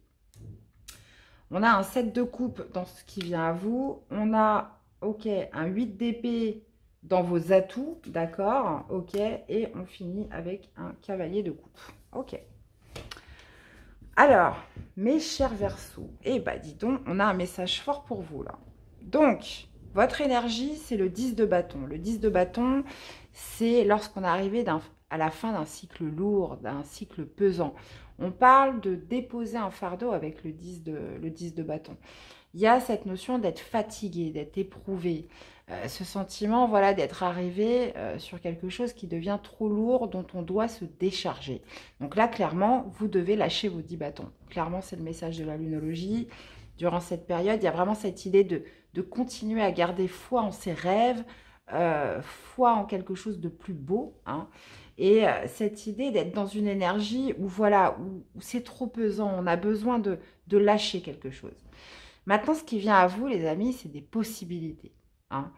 S1: On a un 7 de coupe dans ce qui vient à vous. On a, ok, un 8 d'épée dans vos atouts, d'accord, ok, et on finit avec un cavalier de coupe, ok. Alors, mes chers Verseaux, eh ben dis donc, on a un message fort pour vous là. Donc, votre énergie, c'est le 10 de bâton. Le 10 de bâton, c'est lorsqu'on est arrivé à la fin d'un cycle lourd, d'un cycle pesant. On parle de déposer un fardeau avec le 10 de bâton. Il y a cette notion d'être fatigué, d'être éprouvé, ce sentiment, voilà, d'être arrivé sur quelque chose qui devient trop lourd, dont on doit se décharger. Donc là, clairement, vous devez lâcher vos 10 bâtons. Clairement, c'est le message de la lunologie. Durant cette période, il y a vraiment cette idée de continuer à garder foi en ses rêves, foi en quelque chose de plus beau, hein, et cette idée d'être dans une énergie où, voilà, où c'est trop pesant, on a besoin de lâcher quelque chose. Maintenant, ce qui vient à vous, les amis, c'est des possibilités, hein.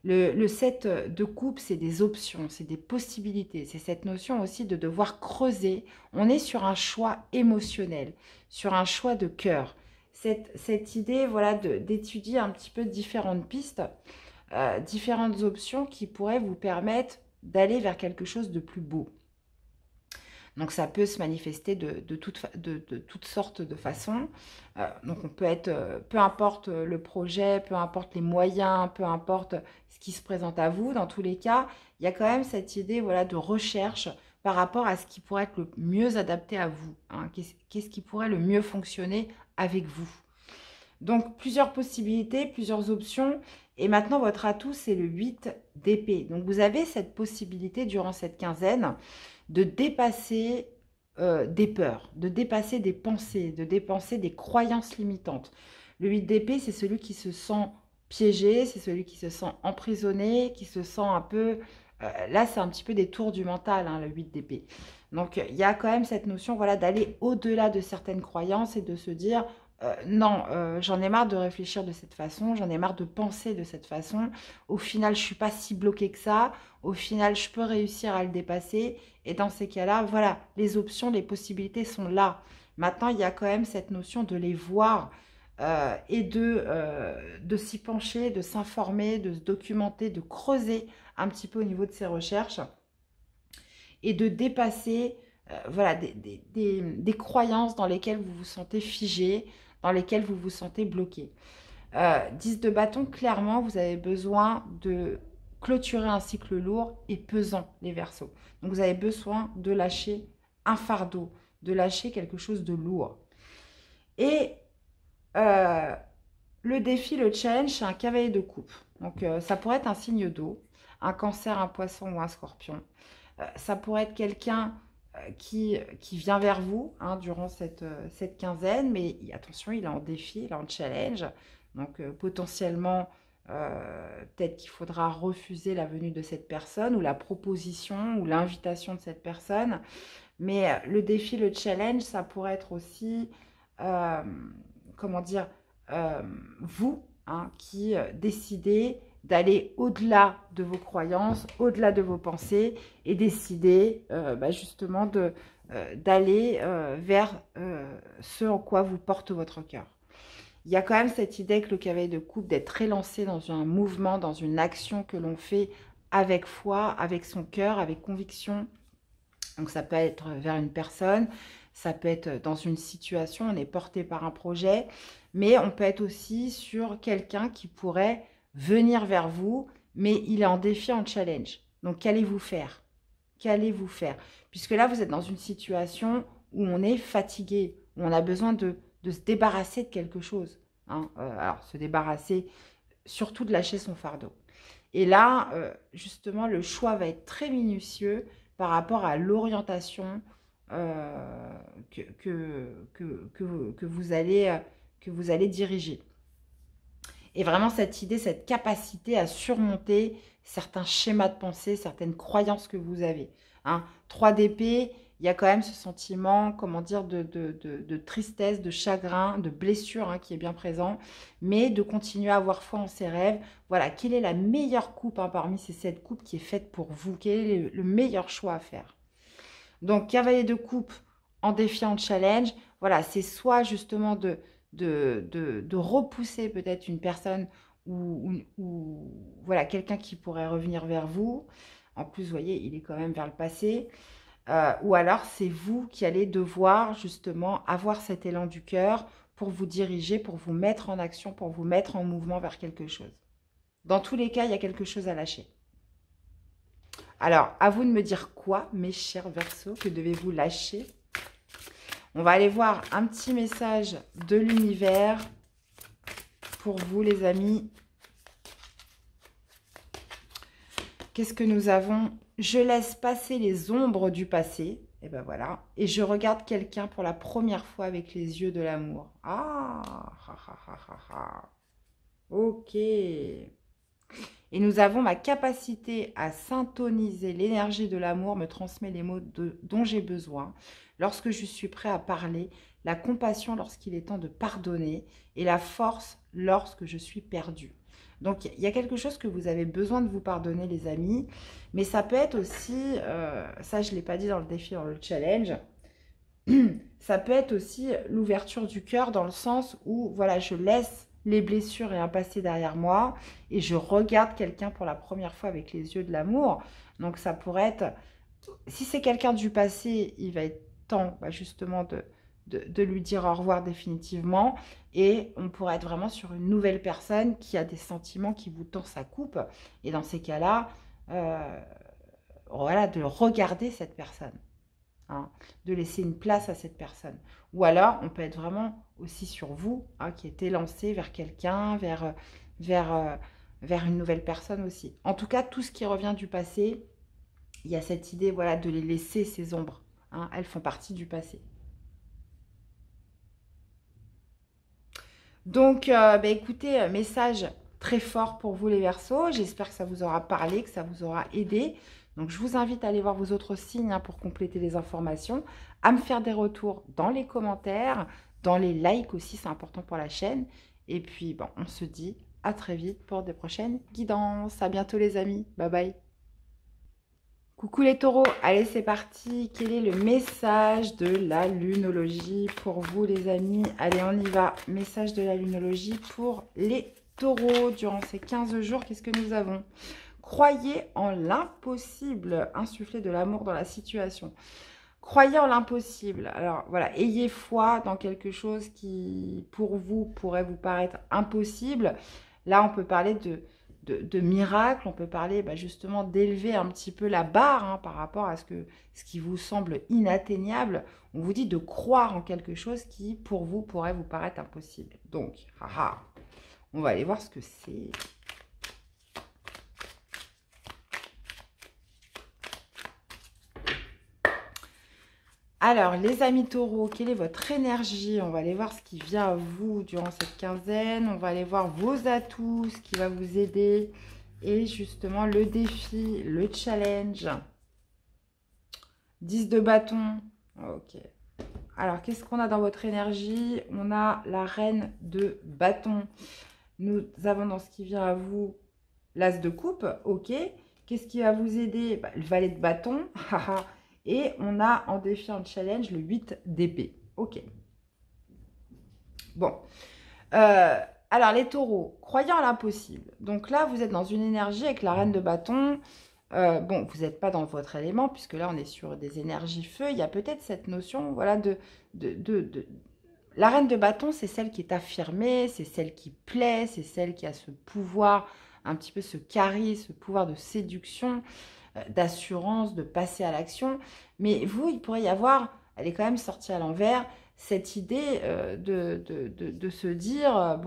S1: Le 7 de coupe, c'est des options, c'est des possibilités. C'est cette notion aussi de devoir creuser. On est sur un choix émotionnel, sur un choix de cœur. Cette idée, voilà, d'étudier un petit peu différentes pistes, différentes options qui pourraient vous permettre d'aller vers quelque chose de plus beau. Donc ça peut se manifester de toutes sortes de façons. Donc on peut être, peu importe le projet, peu importe les moyens, peu importe ce qui se présente à vous, dans tous les cas, il y a quand même cette idée, voilà, de recherche par rapport à ce qui pourrait être le mieux adapté à vous, hein. Qu'est-ce qui pourrait le mieux fonctionner avec vous. Donc plusieurs possibilités, plusieurs options. Et maintenant, votre atout, c'est le 8 d'épée. Donc vous avez cette possibilité durant cette quinzaine de dépasser des peurs, de dépasser des pensées, de dépasser des croyances limitantes. Le 8 d'épée, c'est celui qui se sent piégé, c'est celui qui se sent emprisonné, qui se sent un peu... là, c'est un petit peu des tours du mental, hein, le 8 d'épée. Donc, il y a quand même cette notion, voilà, d'aller au-delà de certaines croyances et de se dire... non, j'en ai marre de réfléchir de cette façon, j'en ai marre de penser de cette façon. Au final, je ne suis pas si bloquée que ça. Au final, je peux réussir à le dépasser. Et dans ces cas-là, voilà, les options, les possibilités sont là. Maintenant, il y a quand même cette notion de les voir et de s'y pencher, de s'informer, de se documenter, de creuser un petit peu au niveau de ses recherches et de dépasser voilà, des croyances dans lesquelles vous vous sentez figé, dans lesquelles vous vous sentez bloqué. 10 de bâton, clairement, vous avez besoin de clôturer un cycle lourd et pesant, les Verseaux. Donc, vous avez besoin de lâcher un fardeau, de lâcher quelque chose de lourd. Et le défi, le challenge, c'est un cavalier de coupe. Donc, ça pourrait être un signe d'eau, un cancer, un poisson ou un scorpion. Ça pourrait être quelqu'un qui vient vers vous, hein, durant cette quinzaine, mais attention, il est en défi, il est en challenge. Donc, potentiellement, peut-être qu'il faudra refuser la venue de cette personne ou la proposition ou l'invitation de cette personne. Mais le défi, le challenge, ça pourrait être aussi, comment dire, vous, hein, qui décidez d'aller au-delà de vos croyances, au-delà de vos pensées et décider justement d'aller vers ce en quoi vous porte votre cœur. Il y a quand même cette idée que le cavalier de coupe d'être élancé dans un mouvement, dans une action que l'on fait avec foi, avec son cœur, avec conviction. Donc ça peut être vers une personne, ça peut être dans une situation, on est porté par un projet, mais on peut être aussi sur quelqu'un qui pourrait venir vers vous, mais il est en défi, en challenge. Donc qu'allez-vous faire? Qu'allez-vous faire? Puisque là, vous êtes dans une situation où on est fatigué, où on a besoin de se débarrasser de quelque chose, hein. Alors, se débarrasser, surtout de lâcher son fardeau. Et là, justement, le choix va être très minutieux par rapport à l'orientation que vous allez diriger. Et vraiment cette idée, cette capacité à surmonter certains schémas de pensée, certaines croyances que vous avez, hein. 3 d'épée, il y a quand même ce sentiment, comment dire, de tristesse, de chagrin, de blessure, hein, qui est bien présent, mais de continuer à avoir foi en ses rêves. Voilà, quelle est la meilleure coupe, hein, parmi ces 7 coupes qui est faite pour vous? Quel est le meilleur choix à faire? Donc, cavalier de coupe en défiant challenge, voilà, c'est soit justement de repousser peut-être une personne ou voilà, quelqu'un qui pourrait revenir vers vous. En plus, vous voyez, il est quand même vers le passé. Ou alors, c'est vous qui allez devoir justement avoir cet élan du cœur pour vous diriger, pour vous mettre en action, pour vous mettre en mouvement vers quelque chose. Dans tous les cas, il y a quelque chose à lâcher. Alors, à vous de me dire quoi, mes chers Verseaux, que devez-vous lâcher? On va aller voir un petit message de l'univers pour vous, les amis. Qu'est-ce que nous avons? Je laisse passer les ombres du passé. Et ben voilà. Et je regarde quelqu'un pour la première fois avec les yeux de l'amour. Ah, ha, ha, ha, ha, ha. Ok. Et nous avons ma capacité à syntoniser l'énergie de l'amour, me transmet les mots dont j'ai besoin. Lorsque je suis prêt à parler, la compassion lorsqu'il est temps de pardonner et la force lorsque je suis perdu. Donc, il y a quelque chose que vous avez besoin de vous pardonner, les amis. Mais ça peut être aussi, ça je ne l'ai pas dit dans le défi, dans le challenge, ça peut être aussi l'ouverture du cœur dans le sens où, voilà, je laisse les blessures et un passé derrière moi et je regarde quelqu'un pour la première fois avec les yeux de l'amour. Donc, ça pourrait être, si c'est quelqu'un du passé, il va être temps justement de lui dire au revoir définitivement. Et on pourrait être vraiment sur une nouvelle personne qui a des sentiments, qui vous tend sa coupe. Et dans ces cas-là, voilà, de regarder cette personne. Hein, de laisser une place à cette personne. Ou alors, on peut être vraiment aussi sur vous, hein, qui êtes élancé vers quelqu'un, vers une nouvelle personne aussi. En tout cas, tout ce qui revient du passé, il y a cette idée, voilà, de les laisser, ces ombres. Hein, elles font partie du passé. Donc, écoutez, message très fort pour vous les Verseaux. J'espère que ça vous aura parlé, que ça vous aura aidé. Donc, je vous invite à aller voir vos autres signes hein, pour compléter les informations, à me faire des retours dans les commentaires, dans les likes aussi, c'est important pour la chaîne. Et puis, bon, on se dit à très vite pour des prochaines guidances. À bientôt les amis. Bye bye. Coucou les taureaux, allez c'est parti. Quel est le message de la lunologie pour vous les amis? Allez on y va, message de la lunologie pour les taureaux durant ces 15 jours, qu'est-ce que nous avons? Croyez en l'impossible, insufflez de l'amour dans la situation. Croyez en l'impossible, alors voilà, ayez foi dans quelque chose qui pour vous pourrait vous paraître impossible. Là on peut parler de miracles, on peut parler justement d'élever un petit peu la barre hein, par rapport à ce qui vous semble inatteignable. On vous dit de croire en quelque chose qui, pour vous, pourrait vous paraître impossible. Donc, on va aller voir ce que c'est. Alors, les amis taureaux, quelle est votre énergie? On va aller voir ce qui vient à vous durant cette quinzaine. On va aller voir vos atouts, ce qui va vous aider. Et justement, le défi, le challenge. 10 de bâton. Ok. Alors, qu'est-ce qu'on a dans votre énergie? On a la reine de bâton. Nous avons dans ce qui vient à vous l'as de coupe. Ok. Qu'est-ce qui va vous aider? Le valet de bâton. Et on a en défi, en challenge, le 8 d'épée. Ok. Bon. Alors, les taureaux, croyant à l'impossible. Donc là, vous êtes dans une énergie avec la reine de bâton. Bon, vous n'êtes pas dans votre élément, puisque là, on est sur des énergies feu. Il y a peut-être cette notion, voilà, La reine de bâton, c'est celle qui est affirmée, c'est celle qui plaît, c'est celle qui a ce pouvoir, un petit peu ce charisme, ce pouvoir de séduction, d'assurance, de passer à l'action. Mais vous, il pourrait y avoir, elle est quand même sortie à l'envers, cette idée de se dire,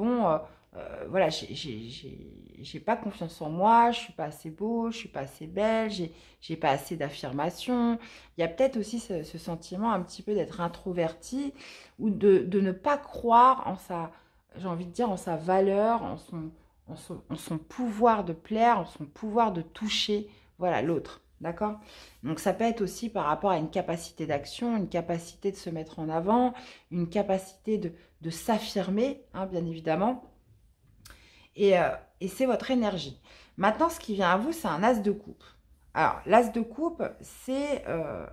S1: voilà, j'ai pas confiance en moi, je suis pas assez beau, je suis pas assez belle, j'ai pas assez d'affirmation. Il y a peut-être aussi ce sentiment un petit peu d'être introverti ou de ne pas croire en sa, j'ai envie de dire, en sa valeur, en son pouvoir de plaire, en son pouvoir de toucher, voilà, l'autre. D'accord? Donc, ça peut être aussi par rapport à une capacité d'action, une capacité de se mettre en avant, une capacité de s'affirmer, hein, bien évidemment. Et c'est votre énergie. Maintenant, ce qui vient à vous, c'est un as de coupe. Alors, l'as de coupe, c'est,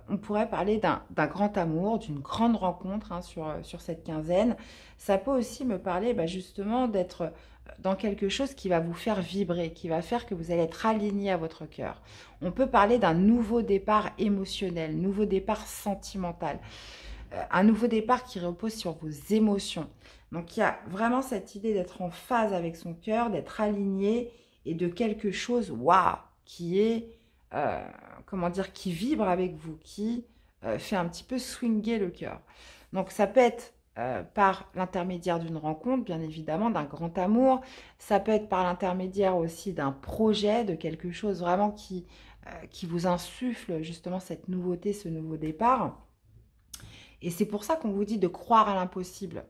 S1: on pourrait parler d'un grand amour, d'une grande rencontre hein, sur cette quinzaine. Ça peut aussi me parler justement d'être dans quelque chose qui va vous faire vibrer, qui va faire que vous allez être aligné à votre cœur. On peut parler d'un nouveau départ émotionnel, nouveau départ sentimental, un nouveau départ qui repose sur vos émotions. Donc, il y a vraiment cette idée d'être en phase avec son cœur, d'être aligné et de quelque chose, waouh, qui est comment dire, qui vibre avec vous, qui fait un petit peu swinger le cœur. Donc ça peut être par l'intermédiaire d'une rencontre, bien évidemment, d'un grand amour. Ça peut être par l'intermédiaire aussi d'un projet, de quelque chose vraiment qui vous insuffle justement cette nouveauté, ce nouveau départ. Et c'est pour ça qu'on vous dit de croire à l'impossible.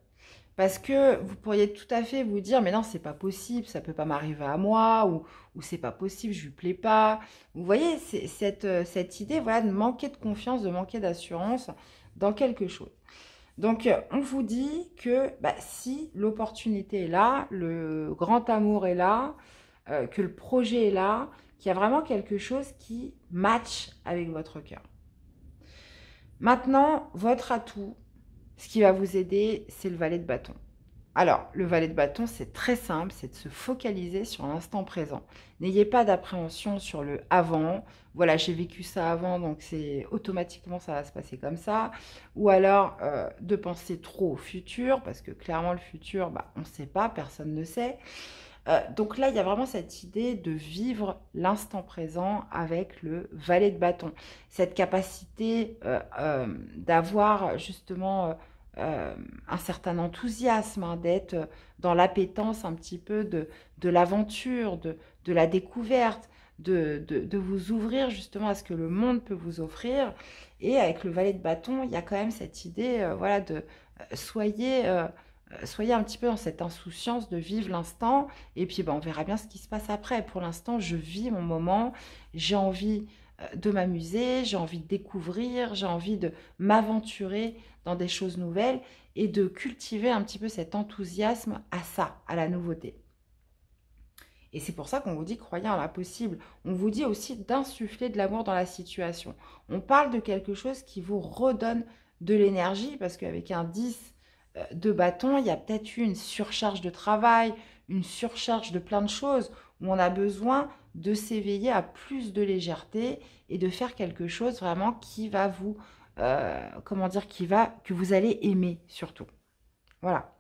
S1: Parce que vous pourriez tout à fait vous dire, mais non, c'est pas possible, ça peut pas m'arriver à moi, ou c'est pas possible, je lui plais pas. Vous voyez, c'est cette idée, voilà, de manquer de confiance, de manquer d'assurance dans quelque chose. Donc, on vous dit que bah, si l'opportunité est là, le grand amour est là, que le projet est là, qu'il y a vraiment quelque chose qui match avec votre cœur. Maintenant, votre atout, ce qui va vous aider, c'est le valet de bâton. Alors, le valet de bâton, c'est très simple, c'est de se focaliser sur l'instant présent. N'ayez pas d'appréhension sur le avant. Voilà, j'ai vécu ça avant, donc c'est automatiquement ça va se passer comme ça. Ou alors de penser trop au futur, parce que clairement le futur, bah, on ne sait pas, personne ne sait. Donc là, il y a vraiment cette idée de vivre l'instant présent avec le valet de bâton. Cette capacité d'avoir justement un certain enthousiasme, hein, d'être dans l'appétence un petit peu de l'aventure, de la découverte, de vous ouvrir justement à ce que le monde peut vous offrir. Et avec le valet de bâton, il y a quand même cette idée, voilà, de soyez... soyez un petit peu dans cette insouciance de vivre l'instant et puis on verra bien ce qui se passe après. Pour l'instant, je vis mon moment, j'ai envie de m'amuser, j'ai envie de découvrir, j'ai envie de m'aventurer dans des choses nouvelles et de cultiver un petit peu cet enthousiasme à ça, à la nouveauté. Et c'est pour ça qu'on vous dit croyez en l'impossible. On vous dit aussi d'insuffler de l'amour dans la situation. On parle de quelque chose qui vous redonne de l'énergie parce qu'avec un 10 de bâton, il y a peut-être eu une surcharge de travail, une surcharge de plein de choses où on a besoin de s'éveiller à plus de légèreté et de faire quelque chose vraiment qui va vous, comment dire, que vous allez aimer surtout. Voilà.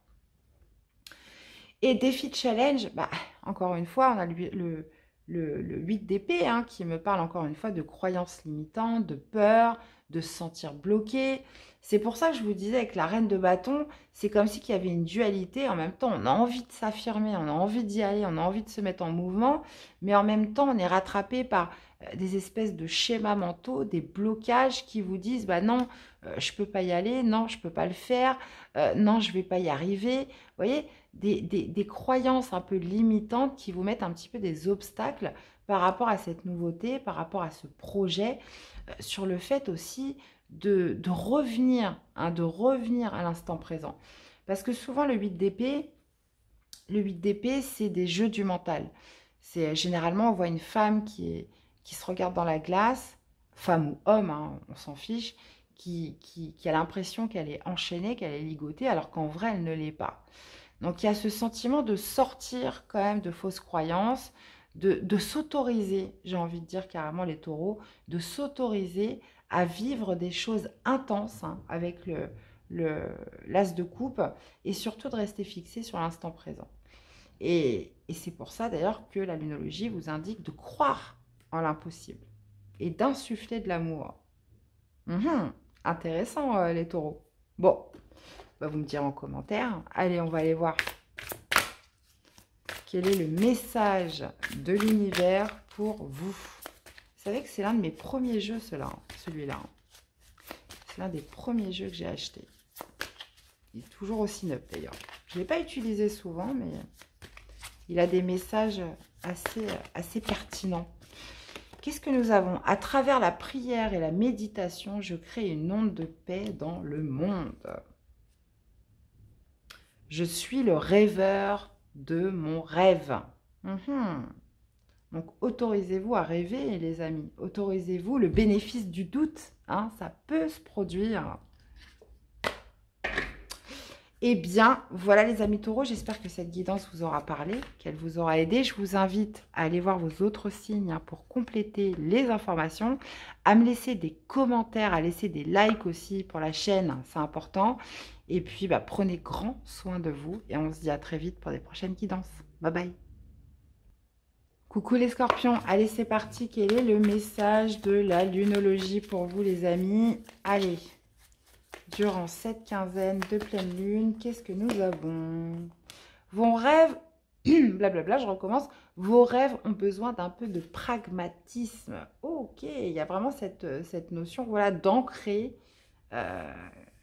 S1: Et défi de challenge, bah, encore une fois, on a le 8 d'épée hein, qui me parle encore une fois de croyances limitantes, de peur, de se sentir bloqué. C'est pour ça que je vous disais avec la reine de bâton, c'est comme si il y avait une dualité. En même temps, on a envie de s'affirmer, on a envie d'y aller, on a envie de se mettre en mouvement, mais en même temps, on est rattrapé par des espèces de schémas mentaux, des blocages qui vous disent, bah non, je peux pas y aller, non, je peux pas le faire, non, je vais pas y arriver. Vous voyez, des croyances un peu limitantes qui vous mettent un petit peu des obstacles par rapport à cette nouveauté, par rapport à ce projet, sur le fait aussi de revenir, hein, de revenir à l'instant présent. Parce que souvent, le 8 d'épée, c'est des jeux du mental. C'est généralement, on voit une femme qui se regarde dans la glace, femme ou homme, hein, on s'en fiche, qui a l'impression qu'elle est enchaînée, qu'elle est ligotée, alors qu'en vrai, elle ne l'est pas. Donc, il y a ce sentiment de sortir quand même de fausses croyances, de s'autoriser, j'ai envie de dire carrément les taureaux, de s'autoriser à vivre des choses intenses hein, avec l'as de coupe et surtout de rester fixé sur l'instant présent. Et c'est pour ça d'ailleurs que la lunologie vous indique de croire en l'impossible et d'insuffler de l'amour. Intéressant les taureaux. Bon, bah, vous me direz en commentaire. Allez, on va aller voir quel est le message de l'univers pour vous. Vous savez que c'est l'un de mes premiers jeux, celui-là. C'est l'un des premiers jeux que j'ai acheté. Il est toujours aussi neuf d'ailleurs. Je ne l'ai pas utilisé souvent, mais il a des messages assez pertinents. Qu'est-ce que nous avons? À travers la prière et la méditation, je crée une onde de paix dans le monde. Je suis le rêveur de mon rêve. Donc, autorisez-vous à rêver, les amis. Autorisez-vous le bénéfice du doute. Hein, ça peut se produire. Eh bien, voilà les amis taureaux, j'espère que cette guidance vous aura parlé, qu'elle vous aura aidé. Je vous invite à aller voir vos autres signes hein, pour compléter les informations, à me laisser des commentaires, à laisser des likes aussi pour la chaîne, hein, c'est important. Et puis, bah, prenez grand soin de vous et on se dit à très vite pour des prochaines guidances. Bye bye. Coucou les scorpions, allez c'est parti, quel est le message de la lunologie pour vous les amis? Allez, durant cette quinzaine de pleine lune, qu'est-ce que nous avons? Vos rêves, blablabla, je recommence, vos rêves ont besoin d'un peu de pragmatisme. Ok, il y a vraiment cette notion voilà, d'ancrer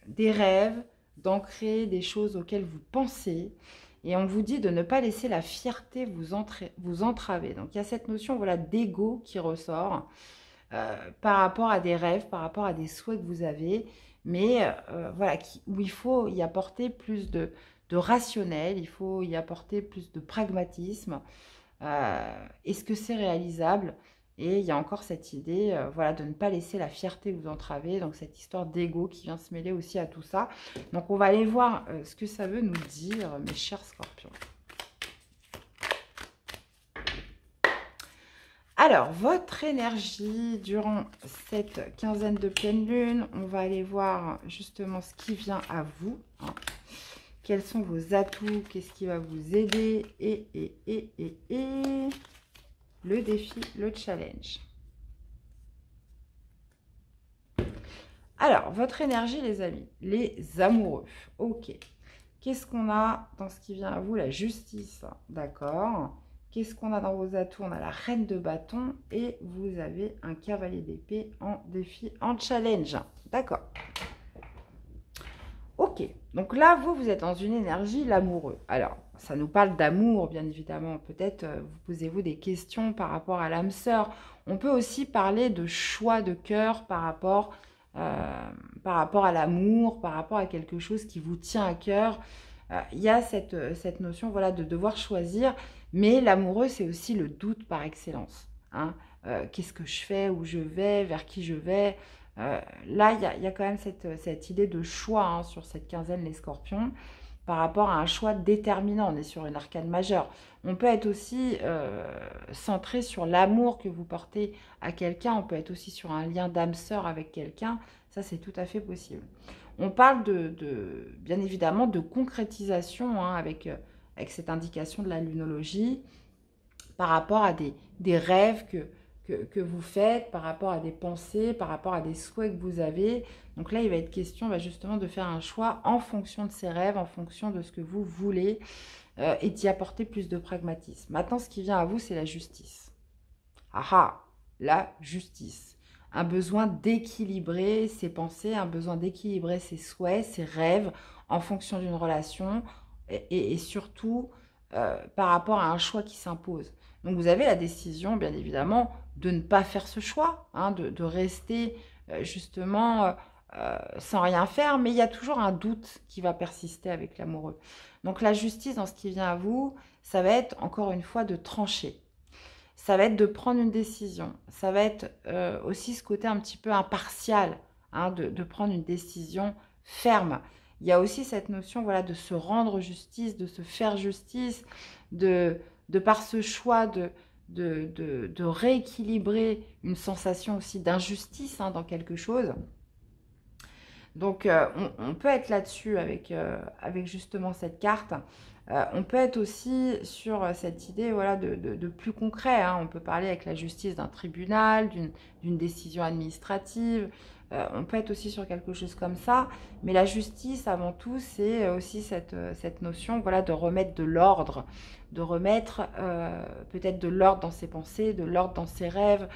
S1: des rêves, d'ancrer des choses auxquelles vous pensez. Et on vous dit de ne pas laisser la fierté vous entraver. Donc, il y a cette notion voilà, d'ego qui ressort par rapport à des rêves, par rapport à des souhaits que vous avez, mais voilà, où il faut y apporter plus de rationnel, il faut y apporter plus de pragmatisme. Est-ce que c'est réalisable? Et il y a encore cette idée voilà, de ne pas laisser la fierté vous entraver, donc cette histoire d'ego qui vient se mêler aussi à tout ça. Donc on va aller voir ce que ça veut nous dire, mes chers scorpions. Alors, votre énergie durant cette quinzaine de pleine lune, on va aller voir justement ce qui vient à vous. Hein. Quels sont vos atouts? Qu'est-ce qui va vous aider? Et le défi, le challenge. Alors, votre énergie, les amis, les amoureux. Ok. Qu'est-ce qu'on a dans ce qui vient à vous? La justice. D'accord. Qu'est-ce qu'on a dans vos atouts? On a la reine de bâton et vous avez un cavalier d'épée en défi, en challenge. D'accord. Ok, donc là, vous êtes dans une énergie l'amoureux. Alors, ça nous parle d'amour, bien évidemment. Peut-être vous posez-vous des questions par rapport à l'âme sœur. On peut aussi parler de choix de cœur par rapport à l'amour, par rapport à quelque chose qui vous tient à cœur. Il y a cette notion voilà, de devoir choisir, mais l'amoureux, c'est aussi le doute par excellence. Hein. Qu'est-ce que je fais? Où je vais? Vers qui je vais? Là, il y a quand même cette idée de choix hein, sur cette quinzaine, les scorpions, par rapport à un choix déterminant. On est sur une arcane majeure. On peut être aussi centré sur l'amour que vous portez à quelqu'un. On peut être aussi sur un lien d'âme sœur avec quelqu'un. Ça, c'est tout à fait possible. On parle bien évidemment de concrétisation hein, avec cette indication de la lunologie par rapport à des rêves que vous faites, par rapport à des pensées, par rapport à des souhaits que vous avez. Donc là, il va être question justement de faire un choix en fonction de ces rêves, en fonction de ce que vous voulez et d'y apporter plus de pragmatisme. Maintenant, ce qui vient à vous, c'est la justice. Ah ah, la justice. Un besoin d'équilibrer ses pensées, un besoin d'équilibrer ses souhaits, ses rêves en fonction d'une relation et surtout par rapport à un choix qui s'impose. Donc vous avez la décision, bien évidemment, de ne pas faire ce choix, hein, de rester justement sans rien faire, mais il y a toujours un doute qui va persister avec l'amoureux. Donc la justice, dans ce qui vient à vous, ça va être encore une fois de trancher. Ça va être de prendre une décision. Ça va être aussi ce côté un petit peu impartial, hein, de prendre une décision ferme. Il y a aussi cette notion voilà, de se rendre justice, de se faire justice, de par ce choix de rééquilibrer une sensation aussi d'injustice hein, dans quelque chose. Donc, on peut être là-dessus avec justement cette carte. On peut être aussi sur cette idée voilà, de plus concret. Hein. On peut parler avec la justice d'un tribunal, d'une décision administrative. On peut être aussi sur quelque chose comme ça. Mais la justice, avant tout, c'est aussi cette notion voilà, de remettre de l'ordre, de remettre peut-être de l'ordre dans ses pensées, de l'ordre dans ses rêves,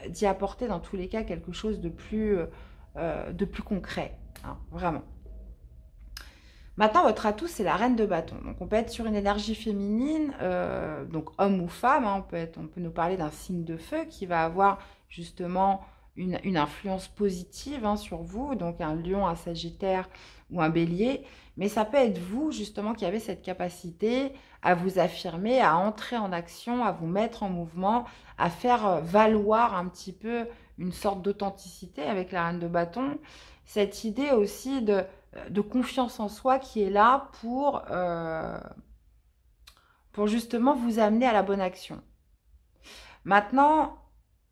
S1: d'y apporter dans tous les cas quelque chose de plus concret. Hein, vraiment. Maintenant, votre atout, c'est la reine de bâton. Donc, on peut être sur une énergie féminine, donc homme ou femme. Hein, on peut nous parler d'un signe de feu qui va avoir justement une influence positive hein, sur vous. Donc, un lion, un sagittaire ou un bélier. Mais ça peut être vous, justement, qui avez cette capacité à vous affirmer, à entrer en action, à vous mettre en mouvement, à faire valoir un petit peu une sorte d'authenticité avec la reine de bâton. Cette idée aussi de confiance en soi qui est là pour justement vous amener à la bonne action. Maintenant,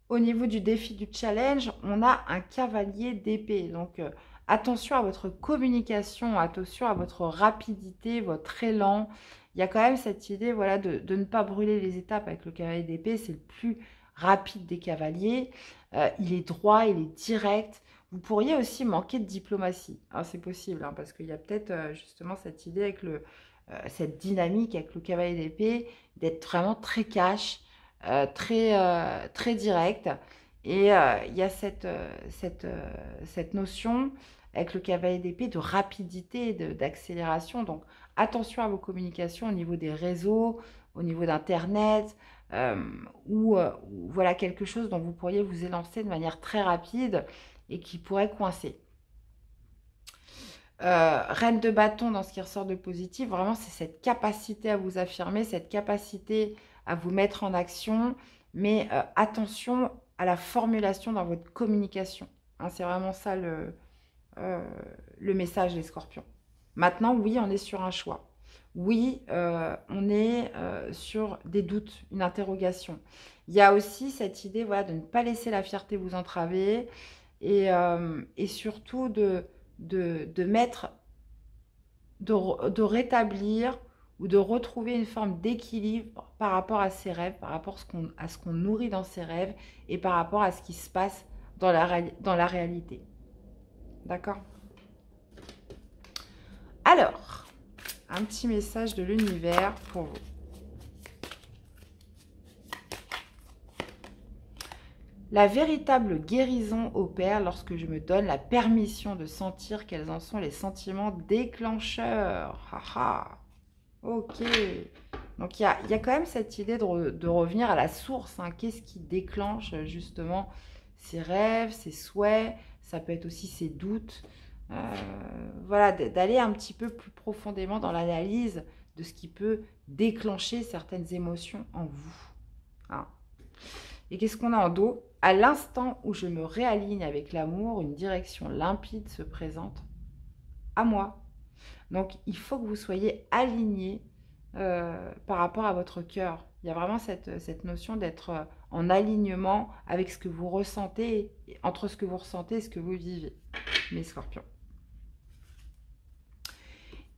S1: au niveau du défi du challenge, on a un cavalier d'épée. Donc, Attention à votre communication, attention à votre rapidité, votre élan. Il y a quand même cette idée, voilà, de ne pas brûler les étapes avec le cavalier d'épée. C'est le plus rapide des cavaliers. Il est droit, il est direct. Vous pourriez aussi manquer de diplomatie. Alors, c'est possible, hein, parce qu'il y a peut-être justement cette idée avec cette dynamique avec le cavalier d'épée, d'être vraiment très cash, très direct. Et il y a cette notion avec le cavalier d'épée de rapidité, d'accélération. Donc, attention à vos communications au niveau des réseaux, au niveau d'Internet, ou voilà quelque chose dont vous pourriez vous élancer de manière très rapide et qui pourrait coincer. Reine de bâton dans ce qui ressort de positif, vraiment c'est cette capacité à vous affirmer, cette capacité à vous mettre en action, mais attention à la formulation dans votre communication. Hein, c'est vraiment ça le message des scorpions. Maintenant, oui, on est sur un choix. Oui, on est sur des doutes, une interrogation. Il y a aussi cette idée, voilà, de ne pas laisser la fierté vous entraver et surtout de mettre, de rétablir ou de retrouver une forme d'équilibre par rapport à ses rêves, par rapport à ce qu'on nourrit dans ses rêves et par rapport à ce qui se passe dans la réalité. D'accord? Alors, un petit message de l'univers pour vous. La véritable guérison opère lorsque je me donne la permission de sentir quels en sont les sentiments déclencheurs. Haha. Ok. Donc, il y a quand même cette idée de revenir à la source. Hein. Qu'est-ce qui déclenche justement ses rêves, ses souhaits? Ça peut être aussi ses doutes. Voilà, d'aller un petit peu plus profondément dans l'analyse de ce qui peut déclencher certaines émotions en vous. Hein. Et qu'est-ce qu'on a en dos? À l'instant où je me réaligne avec l'amour, une direction limpide se présente à moi. Donc, il faut que vous soyez aligné par rapport à votre cœur. Il y a vraiment cette notion d'être en alignement avec ce que vous ressentez, entre ce que vous ressentez et ce que vous vivez, mes scorpions.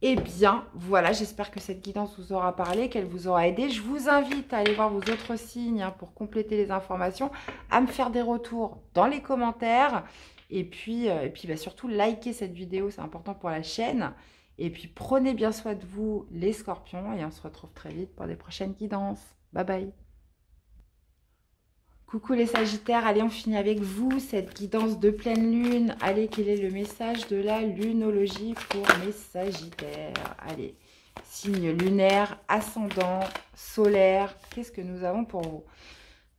S1: Eh bien, voilà, j'espère que cette guidance vous aura parlé, qu'elle vous aura aidé. Je vous invite à aller voir vos autres signes hein, pour compléter les informations, à me faire des retours dans les commentaires. Et puis bah, surtout, likez cette vidéo, c'est important pour la chaîne. Et puis, prenez bien soin de vous, les scorpions. Et on se retrouve très vite pour des prochaines guidances. Bye bye. Coucou les sagittaires, allez on finit avec vous cette guidance de pleine lune. Allez, quel est le message de la lunologie pour mes sagittaires? Allez, signe lunaire, ascendant, solaire, qu'est-ce que nous avons pour vous?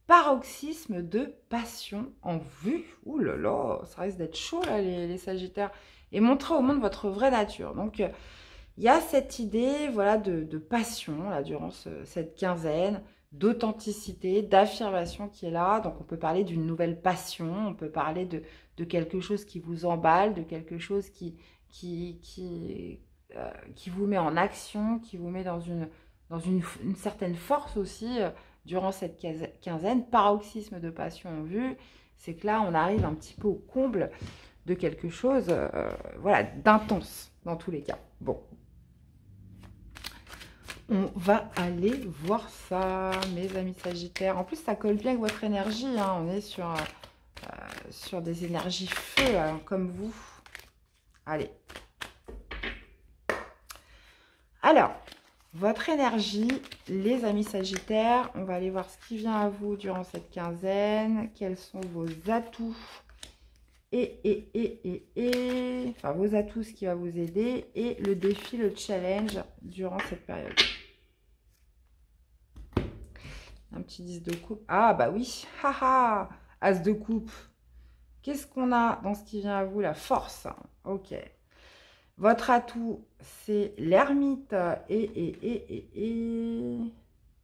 S1: Paroxysme de passion en vue. Ouh là là, ça risque d'être chaud là les sagittaires. Et montrer au monde votre vraie nature. Donc, il y a cette idée voilà, de passion là, durant cette quinzaine, d'authenticité, d'affirmation qui est là. Donc, on peut parler d'une nouvelle passion, on peut parler de quelque chose qui vous emballe, de quelque chose qui vous met en action, qui vous met dans une certaine force aussi durant cette quinzaine. Paroxysme de passion en vue, c'est que là, on arrive un petit peu au comble de quelque chose voilà, d'intense dans tous les cas. Bon. On va aller voir ça, mes amis sagittaires. En plus, ça colle bien avec votre énergie. Hein. On est sur des énergies feu, hein, comme vous. Allez. Alors, votre énergie, les amis sagittaires. On va aller voir ce qui vient à vous durant cette quinzaine. Quels sont vos atouts enfin vos atouts, ce qui va vous aider, et le défi, le challenge durant cette période. Un petit 10 de coupe. Ah bah oui, haha, as de coupe. Qu'est-ce qu'on a dans ce qui vient à vous? La force. Ok. Votre atout, c'est l'ermite et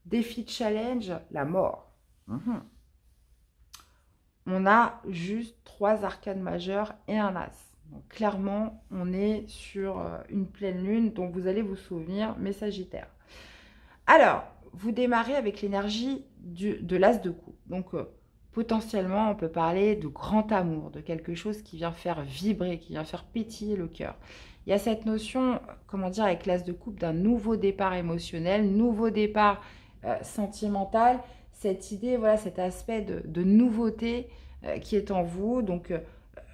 S1: défi, challenge, la mort. On a juste 3 arcanes majeures et un as. Donc, clairement, on est sur une pleine lune dont vous allez vous souvenir, mes sagittaires. Alors, vous démarrez avec l'énergie de l'as de coupe. Donc, Potentiellement, on peut parler de grand amour, de quelque chose qui vient faire vibrer, qui vient faire pétiller le cœur. Il y a cette notion, comment dire, avec l'as de coupe, d'un nouveau départ émotionnel, nouveau départ sentimental, cette idée, voilà, cet aspect de nouveauté qui est en vous, donc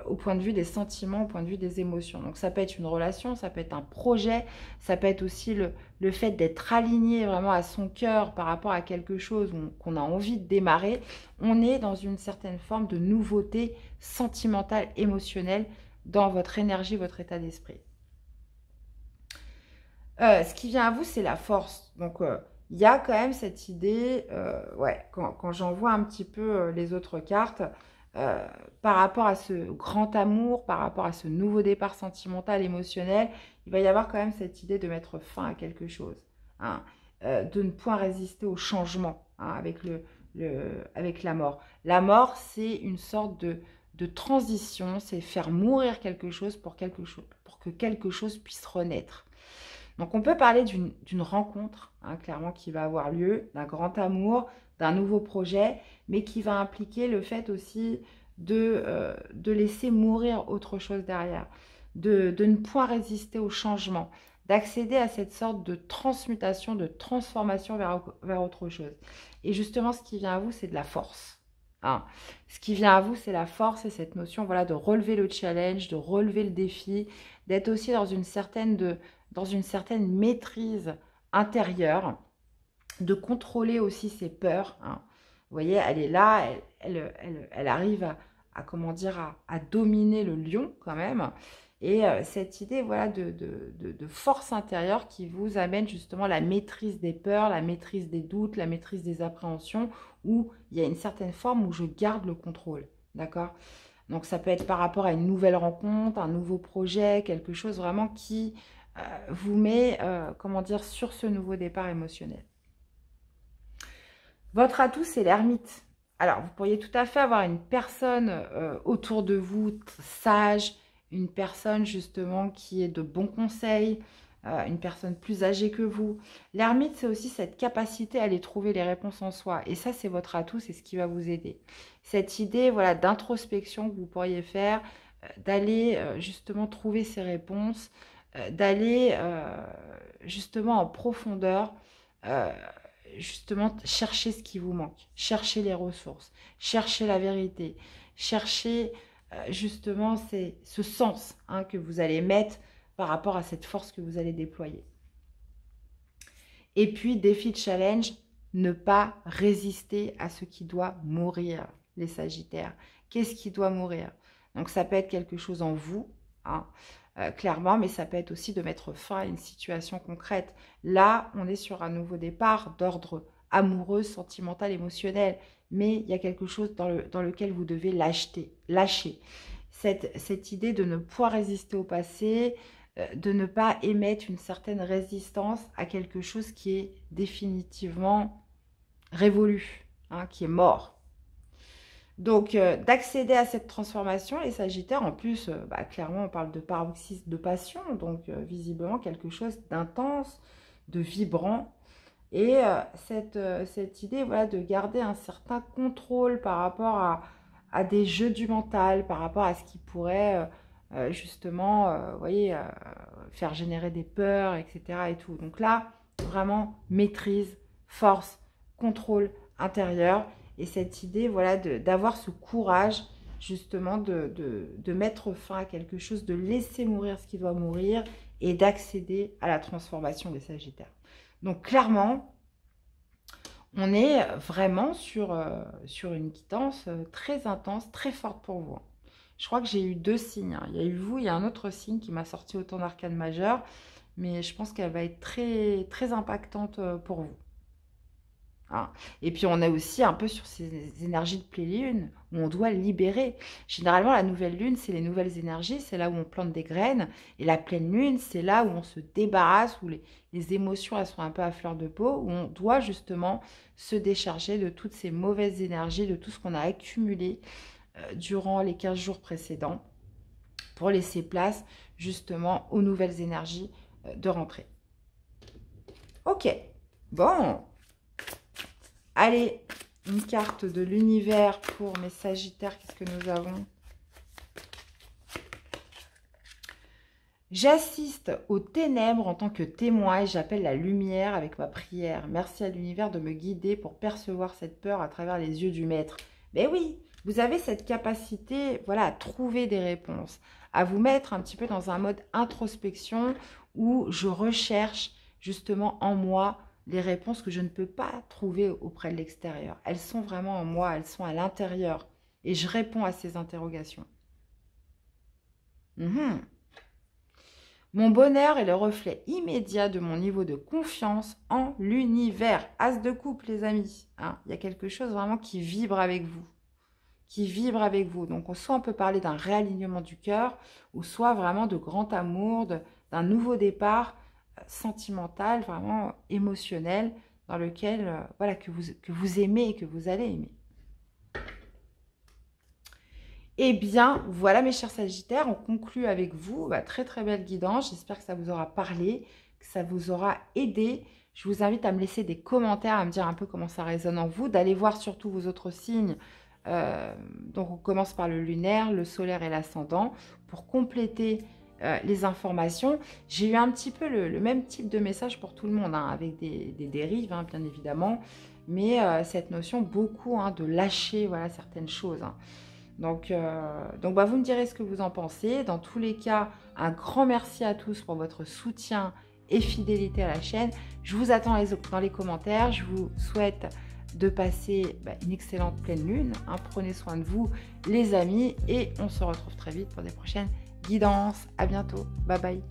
S1: au point de vue des sentiments, au point de vue des émotions. Donc ça peut être une relation, ça peut être un projet, ça peut être aussi le fait d'être aligné vraiment à son cœur par rapport à quelque chose qu'on a envie de démarrer. On est dans une certaine forme de nouveauté sentimentale, émotionnelle dans votre énergie, votre état d'esprit. Ce qui vient à vous, c'est la force. Donc, il y a quand même cette idée, ouais, quand j'en vois un petit peu les autres cartes, euh, par rapport à ce grand amour, par rapport à ce nouveau départ sentimental, émotionnel, il va y avoir quand même cette idée de mettre fin à quelque chose, hein, de ne point résister au changement, hein, avec la mort. La mort, c'est une sorte de transition, c'est faire mourir quelque chose pour que quelque chose puisse renaître. Donc on peut parler d'une rencontre, hein, clairement, qui va avoir lieu, d'un grand amour, d'un nouveau projet, mais qui va impliquer le fait aussi de laisser mourir autre chose derrière, de ne point résister au changement, d'accéder à cette sorte de transmutation, de transformation vers autre chose. Et justement, ce qui vient à vous, c'est de la force, hein. Ce qui vient à vous, c'est la force et cette notion, voilà, de relever le challenge, de relever le défi, d'être aussi dans une certaine maîtrise intérieure, de contrôler aussi ses peurs, hein. Vous voyez, elle est là, elle arrive comment dire, à dominer le lion quand même. Et cette idée, voilà, de force intérieure qui vous amène justement la maîtrise des peurs, la maîtrise des doutes, la maîtrise des appréhensions, où il y a une certaine forme où je garde le contrôle, d'accord? Donc ça peut être par rapport à une nouvelle rencontre, un nouveau projet, quelque chose vraiment qui vous met, comment dire, sur ce nouveau départ émotionnel. Votre atout, c'est l'ermite. Alors, vous pourriez tout à fait avoir une personne autour de vous, sage, une personne justement qui est de bons conseils, une personne plus âgée que vous. L'ermite, c'est aussi cette capacité à aller trouver les réponses en soi. Et ça, c'est votre atout, c'est ce qui va vous aider. Cette idée, voilà, d'introspection que vous pourriez faire, d'aller justement trouver ces réponses, d'aller justement en profondeur, euh, justement chercher ce qui vous manque, chercher les ressources, chercher la vérité, chercher justement ce sens, hein, que vous allez mettre par rapport à cette force que vous allez déployer. Et puis, défi de challenge, ne pas résister à ce qui doit mourir, les Sagittaires. Qu'est-ce qui doit mourir? Donc, ça peut être quelque chose en vous, hein, clairement, mais ça peut être aussi de mettre fin à une situation concrète. Là, on est sur un nouveau départ d'ordre amoureux, sentimental, émotionnel, mais il y a quelque chose dans lequel vous devez lâcher. Cette idée de ne pas résister au passé, de ne pas émettre une certaine résistance à quelque chose qui est définitivement révolu, hein, qui est mort. Donc, d'accéder à cette transformation, les Sagittaires, en plus, clairement, on parle de paroxysme de passion, donc visiblement quelque chose d'intense, de vibrant. Et cette idée, voilà, de garder un certain contrôle par rapport à des jeux du mental, par rapport à ce qui pourrait justement, vous voyez, faire générer des peurs, etc. et tout. Donc là, vraiment, maîtrise, force, contrôle intérieur. Et cette idée, voilà, d'avoir ce courage, justement, de mettre fin à quelque chose, de laisser mourir ce qui doit mourir et d'accéder à la transformation des Sagittaires. Donc, clairement, on est vraiment sur une quittance très intense, très forte pour vous. Je crois que j'ai eu 2 signes, hein. Il y a eu vous, il y a un autre signe qui m'a sorti autant d'arcanes majeures, mais je pense qu'elle va être très, très impactante pour vous. Hein. Et puis on est aussi un peu sur ces énergies de pleine lune où on doit libérer. Généralement, la nouvelle lune, c'est les nouvelles énergies, c'est là où on plante des graines. Et la pleine lune, c'est là où on se débarrasse, où les émotions elles sont un peu à fleur de peau, où on doit justement se décharger de toutes ces mauvaises énergies, de tout ce qu'on a accumulé durant les 15 jours précédents pour laisser place justement aux nouvelles énergies de rentrée. Ok, bon. Allez, une carte de l'univers pour mes Sagittaires. Qu'est-ce que nous avons? J'assiste aux ténèbres en tant que témoin et j'appelle la lumière avec ma prière. Merci à l'univers de me guider pour percevoir cette peur à travers les yeux du maître. Mais oui, vous avez cette capacité, voilà, à trouver des réponses, à vous mettre un petit peu dans un mode introspection où je recherche justement en moi les réponses que je ne peux pas trouver auprès de l'extérieur. Elles sont vraiment en moi, elles sont à l'intérieur et je réponds à ces interrogations. Mon bonheur est le reflet immédiat de mon niveau de confiance en l'univers. As de coupe, les amis. Hein, il y a quelque chose vraiment qui vibre avec vous. Qui vibre avec vous. Donc, soit on peut parler d'un réalignement du cœur, ou soit vraiment de grand amour, d'un nouveau départ sentimental, vraiment émotionnel, dans lequel, voilà, que vous aimez et que vous allez aimer. Eh bien, voilà mes chers Sagittaires, on conclut avec vous. Très très belle guidance, j'espère que ça vous aura parlé, que ça vous aura aidé. Je vous invite à me laisser des commentaires, à me dire un peu comment ça résonne en vous, d'aller voir surtout vos autres signes. Donc on commence par le lunaire, le solaire et l'ascendant pour compléter les informations. J'ai eu un petit peu le même type de message pour tout le monde, hein, avec des dérives, hein, bien évidemment, mais cette notion beaucoup, hein, de lâcher, voilà, certaines choses, hein. Donc vous me direz ce que vous en pensez. Dans tous les cas, un grand merci à tous pour votre soutien et fidélité à la chaîne. Je vous attends dans les commentaires. Je vous souhaite de passer une excellente pleine lune. Hein. Prenez soin de vous, les amis. Et on se retrouve très vite pour des prochaines guidances. À bientôt. Bye bye.